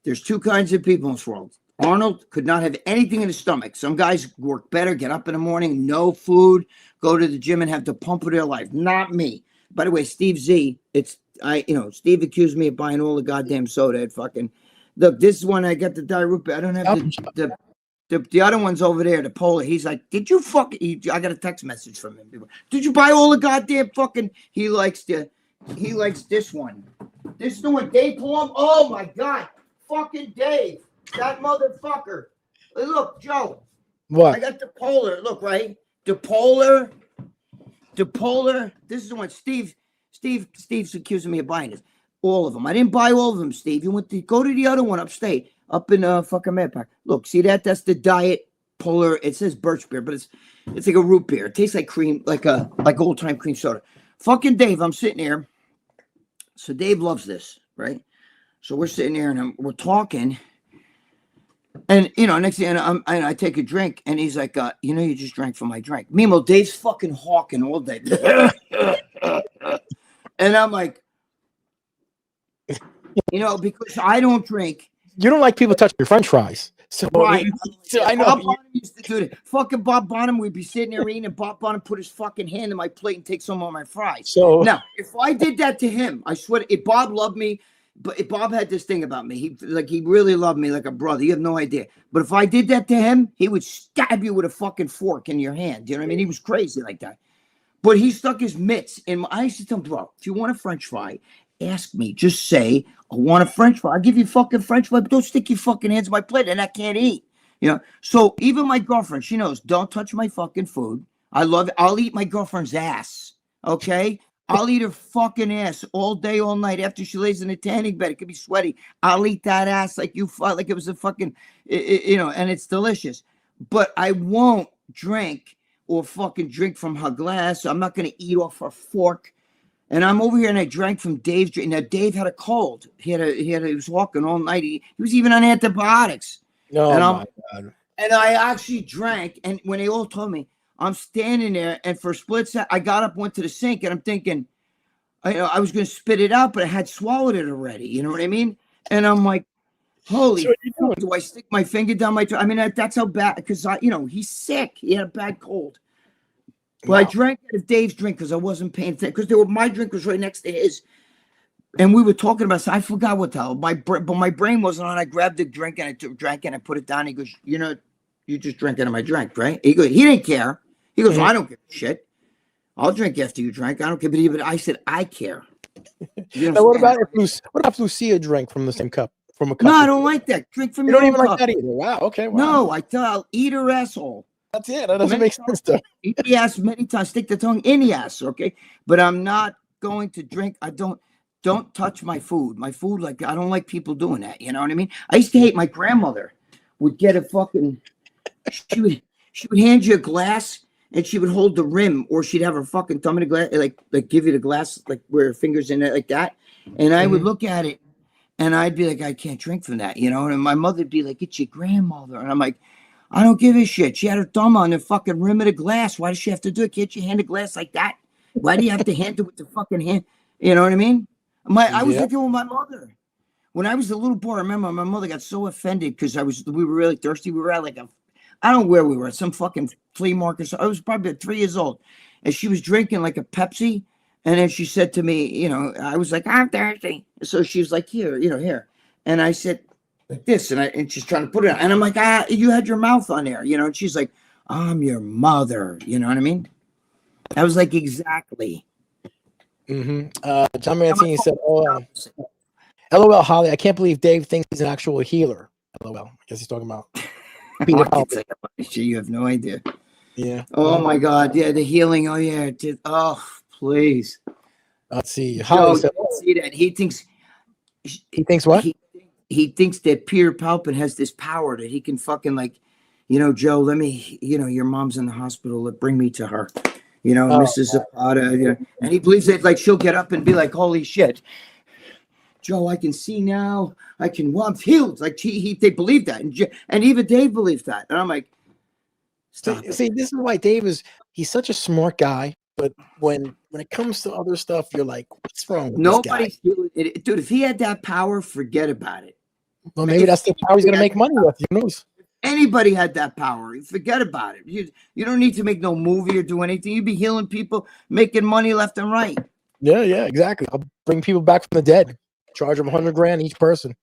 There's two kinds of people in this world. Arnold could not have anything in his stomach. Some guys work better, get up in the morning, no food, go to the gym and have the pump of their life. Not me. By the way, Steve Z, Steve accused me of buying all the goddamn soda at fucking. Look, this is when I got the diarrhea. I don't have the other one's over there, the polar. He's like, did you fucking? I got a text message from him. Did you buy all the goddamn fucking? He likes this one. This is the one, Dave Plum. Oh my god, fucking Dave, that motherfucker. Look, Joe. What? I got the polar. Look, right, the polar. This is the one. Steve's accusing me of buying this. All of them. I didn't buy all of them, Steve. You went to go to the other one upstate, up in fucking Medpark. Look, see that? That's the diet polar. It says birch beer, but it's like a root beer. It tastes like cream, like old time cream soda. Fucking Dave, I'm sitting here. So Dave loves this, right? So we're sitting there and we're talking, and you know, next thing I take a drink, and he's like, you just drank from my drink. Meanwhile, Dave's fucking hawking all day, and I'm like. You know, because I don't drink. You don't like people touching your French fries. So, right. So I know. Bob Bonham used to do that. Fucking Bob Bonham, we'd be sitting there eating, and Bob Bonham put his fucking hand in my plate and take some of my fries. So now, if I did that to him, I swear, if Bob loved me, but if Bob had this thing about me, he really loved me like a brother. You have no idea. But if I did that to him, he would stab you with a fucking fork in your hand. You know what I mean? He was crazy like that. But he stuck his mitts in my. I used to tell him, bro, if you want a French fry, ask me. Just say, I want a French fry. I'll give you a fucking French fry, but don't stick your fucking hands in my plate and I can't eat. You know? So even my girlfriend, she knows, don't touch my fucking food. I love it. I'll eat my girlfriend's ass. Okay? I'll eat her fucking ass all day, all night after she lays in a tanning bed. It could be sweaty. I'll eat that ass like it was a fucking, and it's delicious. But I won't drink or fucking drink from her glass. I'm not going to eat off her fork. And I'm over here and I drank from Dave's drink. Now Dave had a cold. He was walking all night. He was even on antibiotics. Oh my God. And I actually drank. And when they all told me, I'm standing there, and for a split second, I got up, went to the sink, and I'm thinking, I was going to spit it out, but I had swallowed it already. You know what I mean? And I'm like, holy fuck, do I stick my finger down my throat? I mean, that's how bad, because he's sick. He had a bad cold. Well, wow. I drank out of Dave's drink because I wasn't paying attention, because my drink was right next to his. And we were talking about, so I forgot what the hell. But my brain wasn't on. I grabbed the drink and I drank it and I put it down. He goes, you just drank out of my drink, right? He goes, he didn't care. He goes, well, I don't give a shit. I'll drink after you drank. I don't care. But I said, I care. Now, what about if Lucia drank from the same cup? From a cup? No, I don't like that. Drink from your own cup. You don't even cup. like that either. Wow. Okay. Wow. No, I'll eat her asshole. That's it. That doesn't make sense, though. Eat the ass many times. Stick the tongue in the ass, okay? But I'm not going to drink. I don't touch my food. My food, like, I don't like people doing that. You know what I mean? I used to hate my grandmother. Would get a fucking. she would hand you a glass and she would hold the rim, or she'd have her fucking thumb in the glass, like give you the glass, like where her fingers in it, like that. And I would look at it and I'd be like, I can't drink from that, you know? And my mother would be like, it's your grandmother. And I'm like, I don't give a shit. She had her thumb on the fucking rim of the glass. Why does she have to do it? Can't you hand a glass like that? Why do you have to hand it with the fucking hand? You know what I mean? I was with you with my mother. When I was a little boy, I remember my mother got so offended because we were really thirsty. We were at like I don't know where we were, at some fucking flea market. So I was probably 3 years old. And she was drinking like a Pepsi. And then she said to me, you know, I was like, I'm thirsty. So she was like, here, you know, here. And I said, like this. And she's trying to put it on. And I'm like, you had your mouth on there, you know. And she's like, I'm your mother. You know what I mean? I was like, exactly. John Mancini said, LOL, Holly, I can't believe Dave thinks he's an actual healer. LOL. I guess he's talking about you have no idea. Yeah. Oh my God. Yeah, the healing. Oh yeah. Oh, please. Let's see. Holly said, see that he thinks what? He thinks that Peter Palpin has this power that he can fucking, like, you know, Joe, let me, you know, your mom's in the hospital. Bring me to her. You know, Mrs. Zapata. You know, and he believes that, like, she'll get up and be like, holy shit, Joe, I can see now. I can, well, I'm healed. Like, they believe that. And even Dave believes that. And I'm like, stop it. See, this is why Dave he's such a smart guy. But when it comes to other stuff, you're like, what's wrong with this guy? Dude, if he had that power, forget about it. Well, maybe that's the power he's going to make money with. Who knows? Anybody had that power, forget about it. You don't need to make no movie or do anything. You'd be healing people, making money left and right. Yeah, exactly. I'll bring people back from the dead. Charge them $100,000 each person.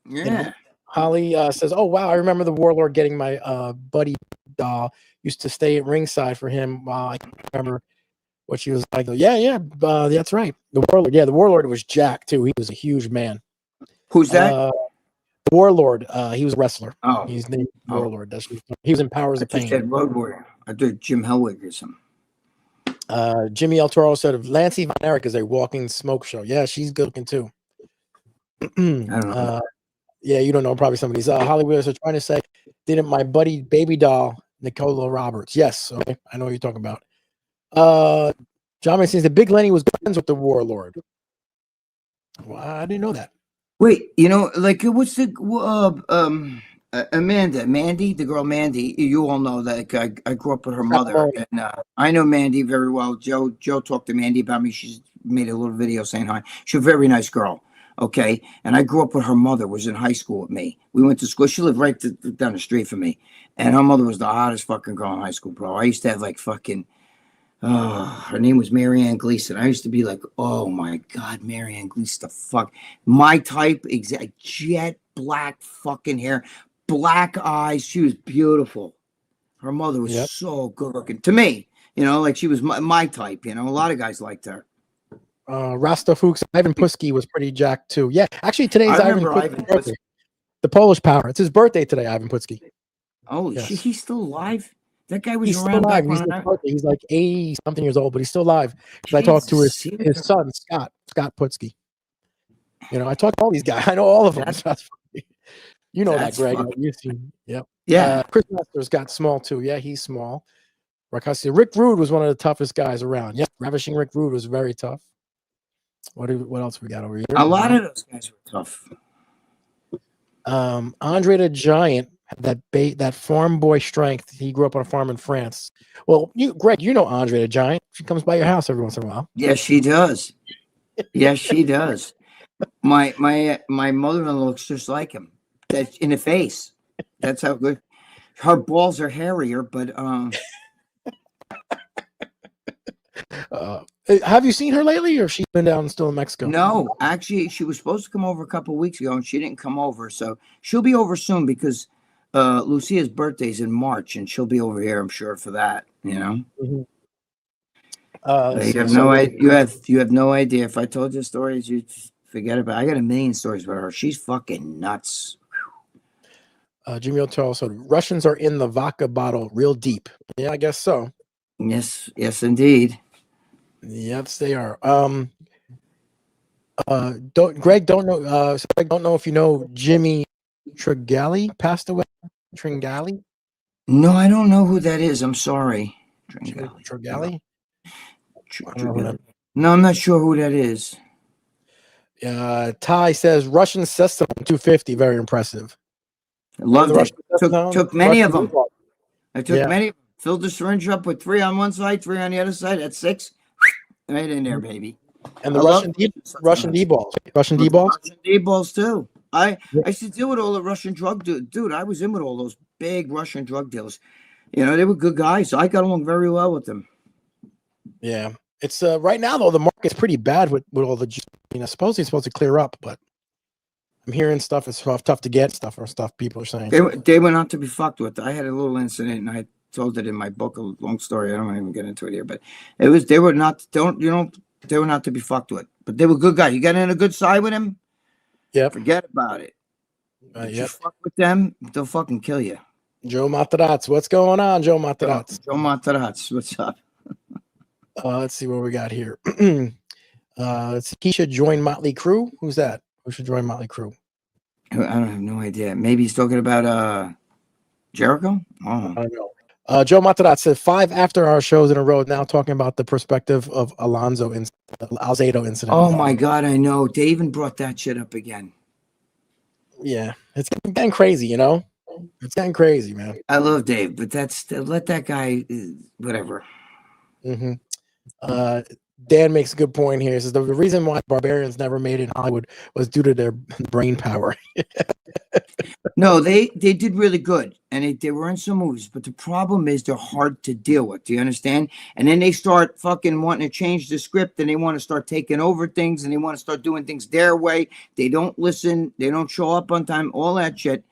Yeah. You know? Holly says, oh, wow, I remember the Warlord getting my buddy doll. Used to stay at ringside for him. I can't remember what she was like. Yeah, that's right. The Warlord. Yeah, the Warlord was Jack, too. He was a huge man. Who's that? The Warlord. He was a wrestler. Oh. He's named Warlord. He was in Powers of Pain. I said Road Warrior. I did Jim Hellwig or something. Jimmy El Toro said, Lancey Von Erich is a walking smoke show. Yeah, she's good looking, too. I don't know. Yeah, you don't know probably some of these. Hollywood are trying to say, didn't my buddy baby doll Nicola Roberts? Yes, okay, I know what you're talking about. John Mason says the Big Lenny was friends with the Warlord. Well, I didn't know that. Wait, you know, like, what's the Mandy, the girl Mandy? You all know that. I grew up with her mother, and I know Mandy very well. Joe talked to Mandy about me. She's made a little video saying hi. She's a very nice girl. Okay, and I grew up with her mother. Was in high school with me. We went to school. She lived right down the street from me, and her mother was the hottest fucking girl in high school, bro. I used to have like fucking. Her name was Marianne Gleason. I used to be like, oh my God, Marianne Gleason, the fuck, my type, exact jet black fucking hair, black eyes. She was beautiful. Her mother was so good looking to me. You know, like she was my type. You know, a lot of guys liked her. Rasta Fuchs, Ivan Putski was pretty jacked too. Yeah, actually today's Ivan Putski's birthday. The Polish Power. It's his birthday today, Ivan Putski. Oh, shit, he's still alive? That guy was he's around. Still alive. He's like 80 something years old, but he's still alive. I talked to his son, Scott Putski. You know, I talked to all these guys. I know all of them. You know that, Greg. You've seen. Yep. Yeah. Chris Masters got small too. Yeah, he's small. Rick Rude was one of the toughest guys around. Yeah, Ravishing Rick Rude was very tough. What else we got over here? A lot of those guys were tough. Andre the Giant had that farm boy strength. He grew up on a farm in France. Well, Greg, you know Andre the Giant. She comes by your house every once in a while. Yes, she does. Yes, she does. My mother-in-law looks just like him. That's in the face. That's how good. Her balls are hairier, but have you seen her lately, or she's been down still in Mexico? No, actually, she was supposed to come over a couple of weeks ago, and she didn't come over. So she'll be over soon because Lucia's birthday's in March, and she'll be over here, I'm sure, for that. You know. Mm-hmm. You have no idea. You have no idea. If I told you stories, you'd forget about it. I got a million stories about her. She's fucking nuts. Jimmy O'Toole said Russians are in the vodka bottle real deep. Yeah, I guess so. Yes, indeed. Yes, they are. Greg don't know if you know Jimmy Tringali passed away. Tringali. No, I don't know who that is. I'm sorry. Tringali? No, I'm not sure who that is. Ty says Russian system 250, very impressive. I loved it. Took many of them. I took many. Filled the syringe up with 3 on one side, 3 on the other side. That's 6. Right in there, baby. And the Russian D balls. Russian D balls? Russian D balls too. I used to deal with all the Russian drug dude. I was in with all those big Russian drug dealers. You know, they were good guys. So I got along very well with them. Yeah. It's right now though, the market's pretty bad with all the, you know, supposedly it's supposed to clear up, but I'm hearing stuff is tough to get stuff people are saying. They were not to be fucked with. I had a little incident and I told it in my book, a long story. I don't want to even get into it here, but they were not to be fucked with, but they were good guys. You got in a good side with them. Yeah. Forget about it. You fuck with them, they'll fucking kill you. Joe Materazzi, what's going on, Joe Materazzi? Joe Materazzi, what's up? Let's see what we got here. He should join Motley Crue. Who's that? Who should join Motley Crue? I don't have no idea. Maybe he's talking about Jericho. I don't know. Joe Materazzi said 5 after-hour shows in a row now talking about the perspective of Alzado incident. Oh my God, I know. They even brought that shit up again. Yeah, it's getting crazy, you know. It's getting crazy, man. I love Dave, but let that guy, whatever. Mm-hmm. Dan makes a good point here. He says the reason why Barbarians never made it in Hollywood was due to their brain power. No, they did really good, and they were in some movies, but the problem is they're hard to deal with. Do you understand? And then they start fucking wanting to change the script, and they want to start taking over things, and they want to start doing things their way. They don't listen. They don't show up on time. All that shit.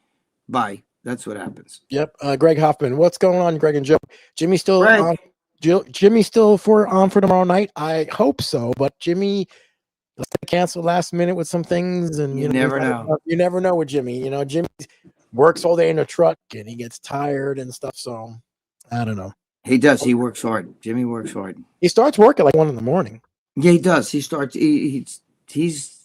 Bye. That's what happens. Yep. Greg Hoffman, what's going on, Greg and Joe? Jimmy still on? Jimmy still on for tomorrow night? I hope so, but Jimmy cancel last minute with some things, and you never know. You never know with Jimmy. You know, Jimmy works all day in a truck and he gets tired and stuff. So I don't know. He does. He works hard. Jimmy works hard. He starts work at like 1 a.m. Yeah, he does. He starts. He's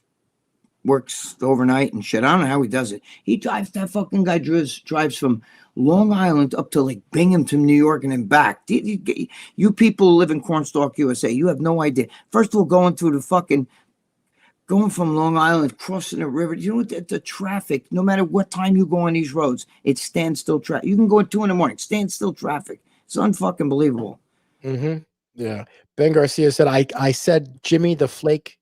works overnight and shit. I don't know how he does it. He drives. That fucking guy drives from Long Island up to like Binghamton, New York, and then back. You people who live in Cornstalk, USA, you have no idea. First of all, going from Long Island, crossing the river, you know what? The traffic, no matter what time you go on these roads, it's standstill traffic. You can go at 2 a.m, standstill traffic. It's unfucking believable. Mm-hmm. Yeah. Ben Garcia said, I said Jimmy the Flake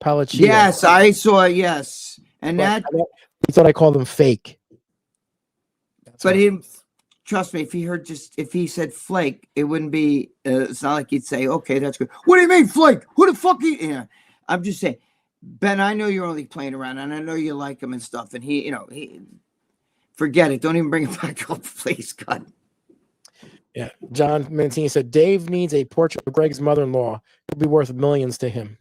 Palacino. Yes, I saw, yes. And he thought I called him fake. But trust me, if he said flake, it wouldn't be, it's not like he'd say, okay, that's good. What do you mean flake? Who the fuck you? I'm just saying, Ben, I know you're only playing around, and I know you like him and stuff, and he forget it. Don't even bring it back up, please, God. Yeah. John Mancini said, Dave needs a portrait of Greg's mother-in-law. It'll be worth millions to him.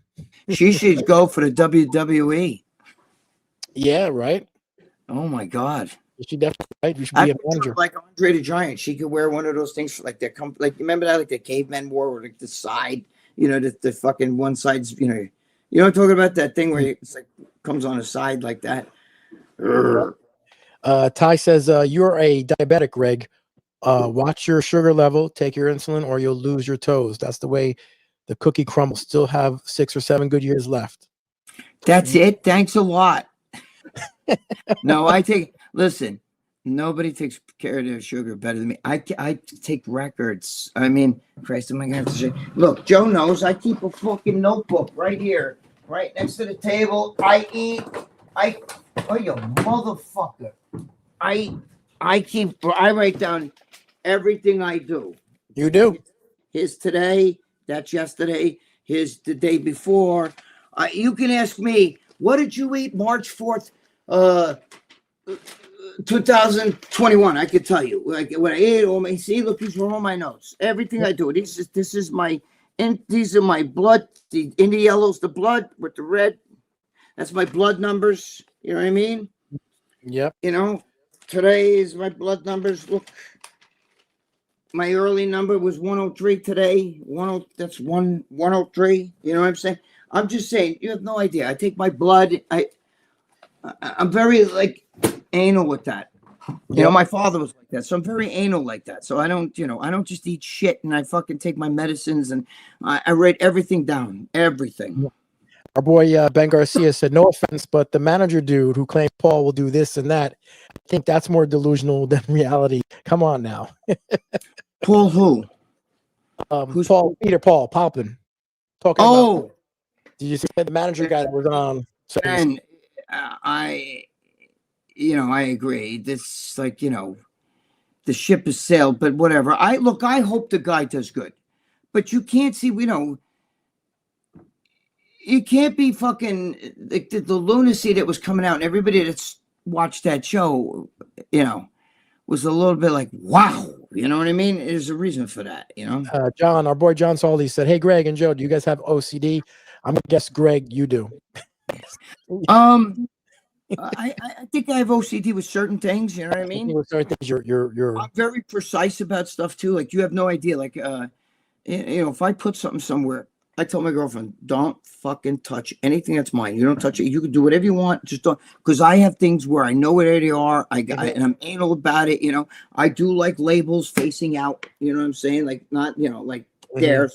She should go for the WWE. Yeah, right? Oh, my God. She definitely, right? You should be a manager. Like Andre the Giant. She could wear one of those things like remember that, like the cavemen wore, like the side, the fucking one side's, you know what I'm talking about? That thing where it's like comes on the side like that. Ty says, you're a diabetic, Greg. Watch your sugar level, take your insulin, or you'll lose your toes. That's the way the cookie crumbles. Still have 6 or 7 good years left. That's it. Thanks a lot. No, listen, nobody takes care of their sugar better than me. I take records. I mean, Christ, am I going to have to say, look, Joe knows I keep a fucking notebook right here, right next to the table. Oh, you motherfucker. I write down everything I do. You do? Here's today, that's yesterday, here's the day before. You can ask me, what did you eat March 4th, 2021? I could tell you. Like what I ate, see, look, these were all my notes. Everything I do. These are my blood. In the yellow's the blood with the red. That's my blood numbers. You know what I mean? Yep. Today is my blood numbers. Look, my early number was 103 today. that's 103. You know what I'm saying? I'm just saying, you have no idea. I take my blood. I'm very like anal with that. You know, my father was like that, so I'm very anal like that. So I don't, I don't just eat shit, and I fucking take my medicines, and I write everything down, everything. Our boy Ben Garcia said, "No offense, but the manager dude who claims Paul will do this and that, I think that's more delusional than reality. Come on now." Paul who? Who's Peter Paul Poppin? Talking about. Did you see the manager guy that was on? And I agree. This, like, the ship has sailed, but whatever. I hope the guy does good, but you can't see. You can't be fucking like the lunacy that was coming out, and everybody that's watched that show, was a little bit like, wow, you know what I mean? There's a reason for that, John, our boy John Saldy said, "Hey, Greg and Joe, do you guys have OCD?" I'm gonna guess, Greg, you do. I think I have OCD with certain things, you know what I mean? With certain things, you're I'm very precise about stuff too. Like, you have no idea. Like, if I put something somewhere, I tell my girlfriend, don't fucking touch anything that's mine. You don't touch it. You can do whatever you want. Just don't, because I have things where I know where they are. And I'm anal about it. I do like labels facing out. You know what I'm saying? Like, not, like there.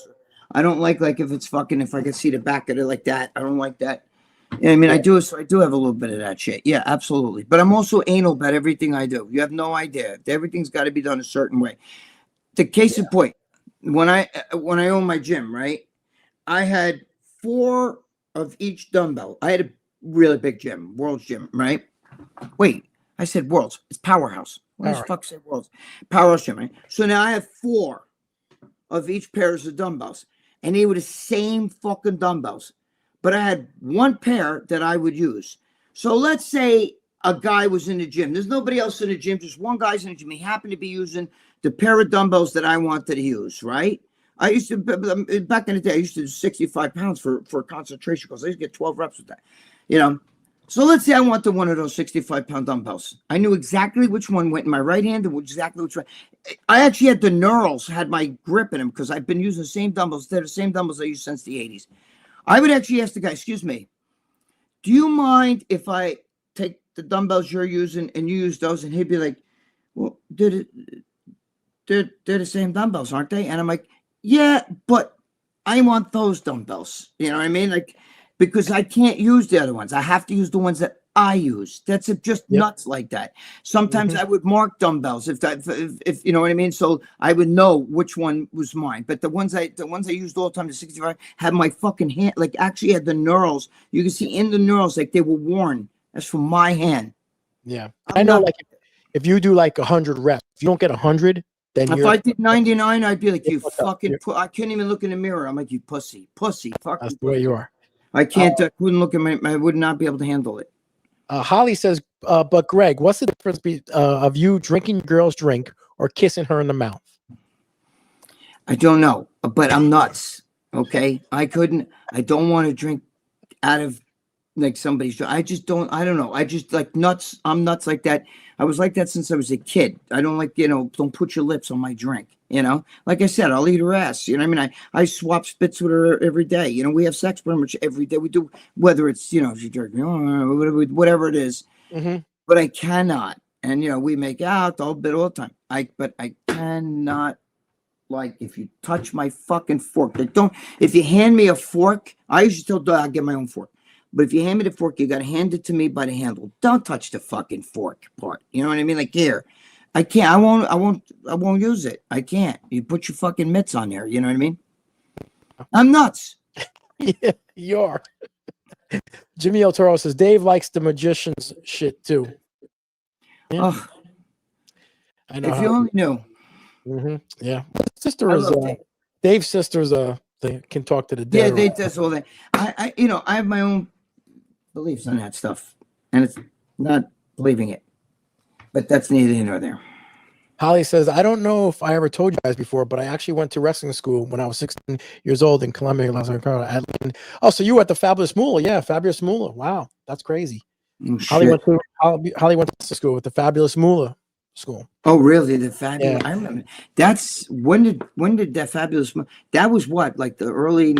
I don't like if it's fucking, if I can see the back of it like that. I don't like that. I mean, I do have a little bit of that shit. Yeah, absolutely. But I'm also anal about everything I do. You have no idea. Everything's got to be done a certain way. The case in point, when I owned my gym, right? I had 4 of each dumbbell. I had a really big gym, World's Gym, right? Wait, I said World's. It's Powerhouse. What the fuck say World's? Powerhouse Gym, right? So now I have 4 of each pairs of dumbbells, and they were the same fucking dumbbells, but I had 1 pair that I would use. So let's say a guy was in the gym. There's nobody else in the gym. Just one guy's in the gym. He happened to be using the pair of dumbbells that I wanted to use, right? I used to, back in the day, I used to do 65 pounds for concentration because I used to get 12 reps with that, So let's say I wanted one of those 65-pound dumbbells. I knew exactly which one went in my right hand and exactly which one. I actually had the knurls, had my grip in them because I've been using the same dumbbells. They're the same dumbbells I used since the 80s. I would actually ask the guy, excuse me, do you mind if I take the dumbbells you're using and you use those? And he'd be like, well, they're the same dumbbells, aren't they? And I'm like, yeah, but I want those dumbbells. You know what I mean? Like, because I can't use the other ones. I have to use the ones that I use. That's just nuts like that. Sometimes I would mark dumbbells if you know what I mean. So I would know which one was mine. But the ones I used all the time, the 65, had my fucking hand, like actually had the knurls. You can see in the knurls like they were worn. That's from my hand. Yeah, I know. Like if you do like 100 reps, if you don't get 100. Then if I did 99, I'd be like, you fucking. I can't even look in the mirror. I'm like, you pussy. Fucking. That's the way you are. I can't. I wouldn't look at I would not be able to handle it. Holly says, but Greg, what's the difference of you drinking your girl's drink or kissing her in the mouth? I don't know, but I'm nuts. Okay, I don't want to drink out of like somebody's drink. I don't know. I just like nuts. I'm nuts like that. I was like that since I was a kid. I don't like, don't put your lips on my drink, Like I said, I'll eat her ass. You know what I mean? I swap spits with her every day. We have sex pretty much every day. We do, whether it's, she jerks me, whatever it is. But I cannot. And, we make out all the time. But I cannot, like, if you touch my fucking fork. If you hand me a fork, I usually tell Doug I'll get my own fork. But if you hand me the fork, you got to hand it to me by the handle. Don't touch the fucking fork part. You know what I mean? Like, here, I can't. I won't use it. I can't. You put your fucking mitts on there. You know what I mean? I'm nuts. Yeah, you are. Jimmy El Toro says Dave likes the magician's shit too. Yeah. Oh, I know. If you only knew. Yeah, sister is Dave's sister's they can talk to the dead. Yeah, they does all that. I have my own beliefs on that stuff, and it's not believing it, but that's neither here nor there. Holly says, I don't know if I ever told you guys before, but I actually went to wrestling school when I was 16 years old in Columbia, Oh, so you were at the Fabulous Moolah? Yeah, Fabulous Moolah. Wow, that's crazy. Oh, Holly went to school with the Fabulous Moolah school. Oh, really? The Fabulous? Yeah. I remember. That's when did that Fabulous? That was what, like the early.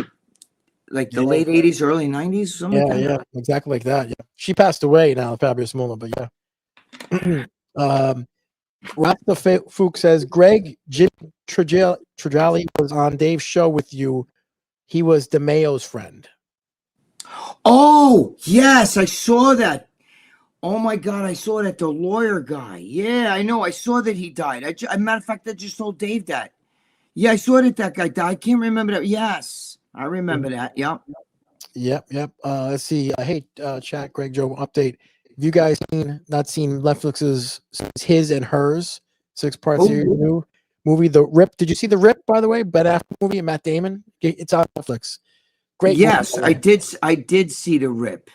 Like the late 80s, early 90s, something like that. Yeah, exactly like that. Yeah, she passed away now, Fabulous Moolah, but yeah. Rasta Fook says, Gregg, Jim Trajali was on Dave's show with you. He was DeMayo's friend. Oh, yes, I saw that. Oh my God, I saw that, the lawyer guy. Yeah, I know. I saw that he died. As a matter of fact, I just told Dave that. Yeah, I saw that guy died. I can't remember that. Yes, I remember that. Yep. Yep. Let's see. I hate chat, Greg Joe update. Have you guys not seen Netflix's His and Hers 6-part series new movie, The Rip? Did you see The Rip, by the way? Ben Affleck movie, Matt Damon. It's on Netflix. Great. Yes, movie. I did see The Rip.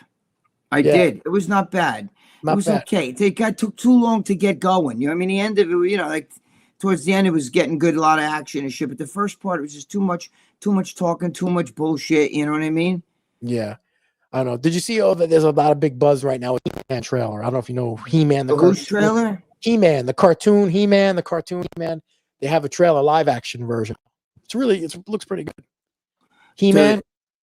I did. It was not bad. It was okay. Took too long to get going. You know, I mean, the end of it, like towards the end, it was getting good, a lot of action and shit. But the first part, it was just too much talking, too much bullshit. You know what I mean? Yeah. I don't know. Did you see that there's a lot of big buzz right now with He-Man trailer? I don't know if you know He-Man. Whose trailer? He-Man, the cartoon He-Man, the cartoon He-Man. They have a trailer live action version. It looks pretty good. He-Man.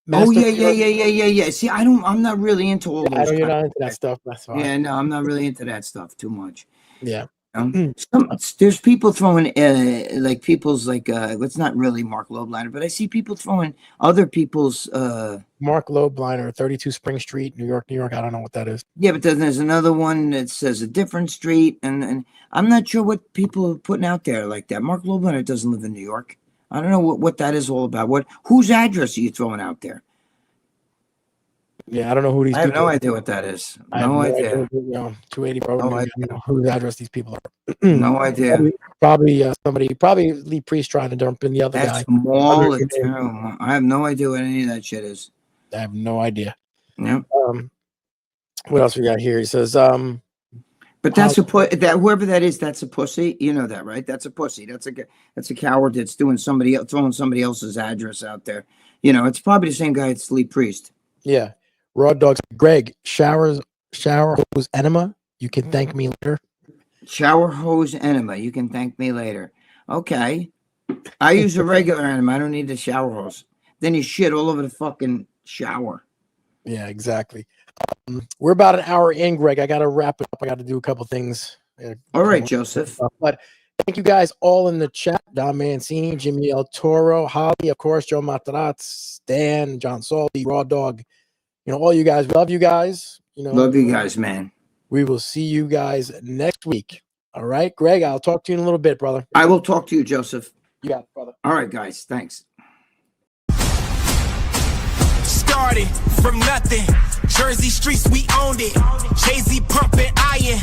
Yeah. See, I'm not really into all those. You're not into that stuff. That's fine. Yeah, no, I'm not really into that stuff too much. Yeah. There's people throwing people's it's not really Mark Lobliner, but I see people throwing other people's Mark Lobliner, 32 Spring Street, New York. I don't know what that is. Yeah, but then there's another one that says a different street, and I'm not sure what people are putting out there like that. Mark Lobliner doesn't live in New York. I don't know what that is all about. Whose address are you throwing out there? Yeah, I don't know who these. I have no idea what that is. No idea. 280 Road. No idea whose address these people are. No idea. Probably Lee Priest trying to dump in the other guy. I have no idea what any of that shit is. I have no idea. Yeah. What else we got here? He says, but that's whoever that is, that's a pussy. You know that, right? That's a pussy. That's a coward that's throwing somebody else's address out there. You know, it's probably the same guy. It's Lee Priest. Yeah. Raw Dogs. Greg, shower hose enema. You can thank me later. Shower hose enema. You can thank me later. Okay. I use a regular enema. I don't need the shower hose. Then you shit all over the fucking shower. Yeah, exactly. We're about an hour in, Greg. I got to wrap it up. I got to do a couple things. All right, Joseph. But thank you guys all in the chat. Don Mancini, Jimmy El Toro, Holly, of course, Joe Matarazzi, Dan, John Salty, Raw Dog. All you guys. Love you guys. Love you guys, man. We will see you guys next week. All right, Greg, I'll talk to you in a little bit, brother. I will talk to you, Joseph. You got it, brother. All right, guys. Thanks. Started from nothing. Jersey streets, we owned it. Jay-Z pumping iron.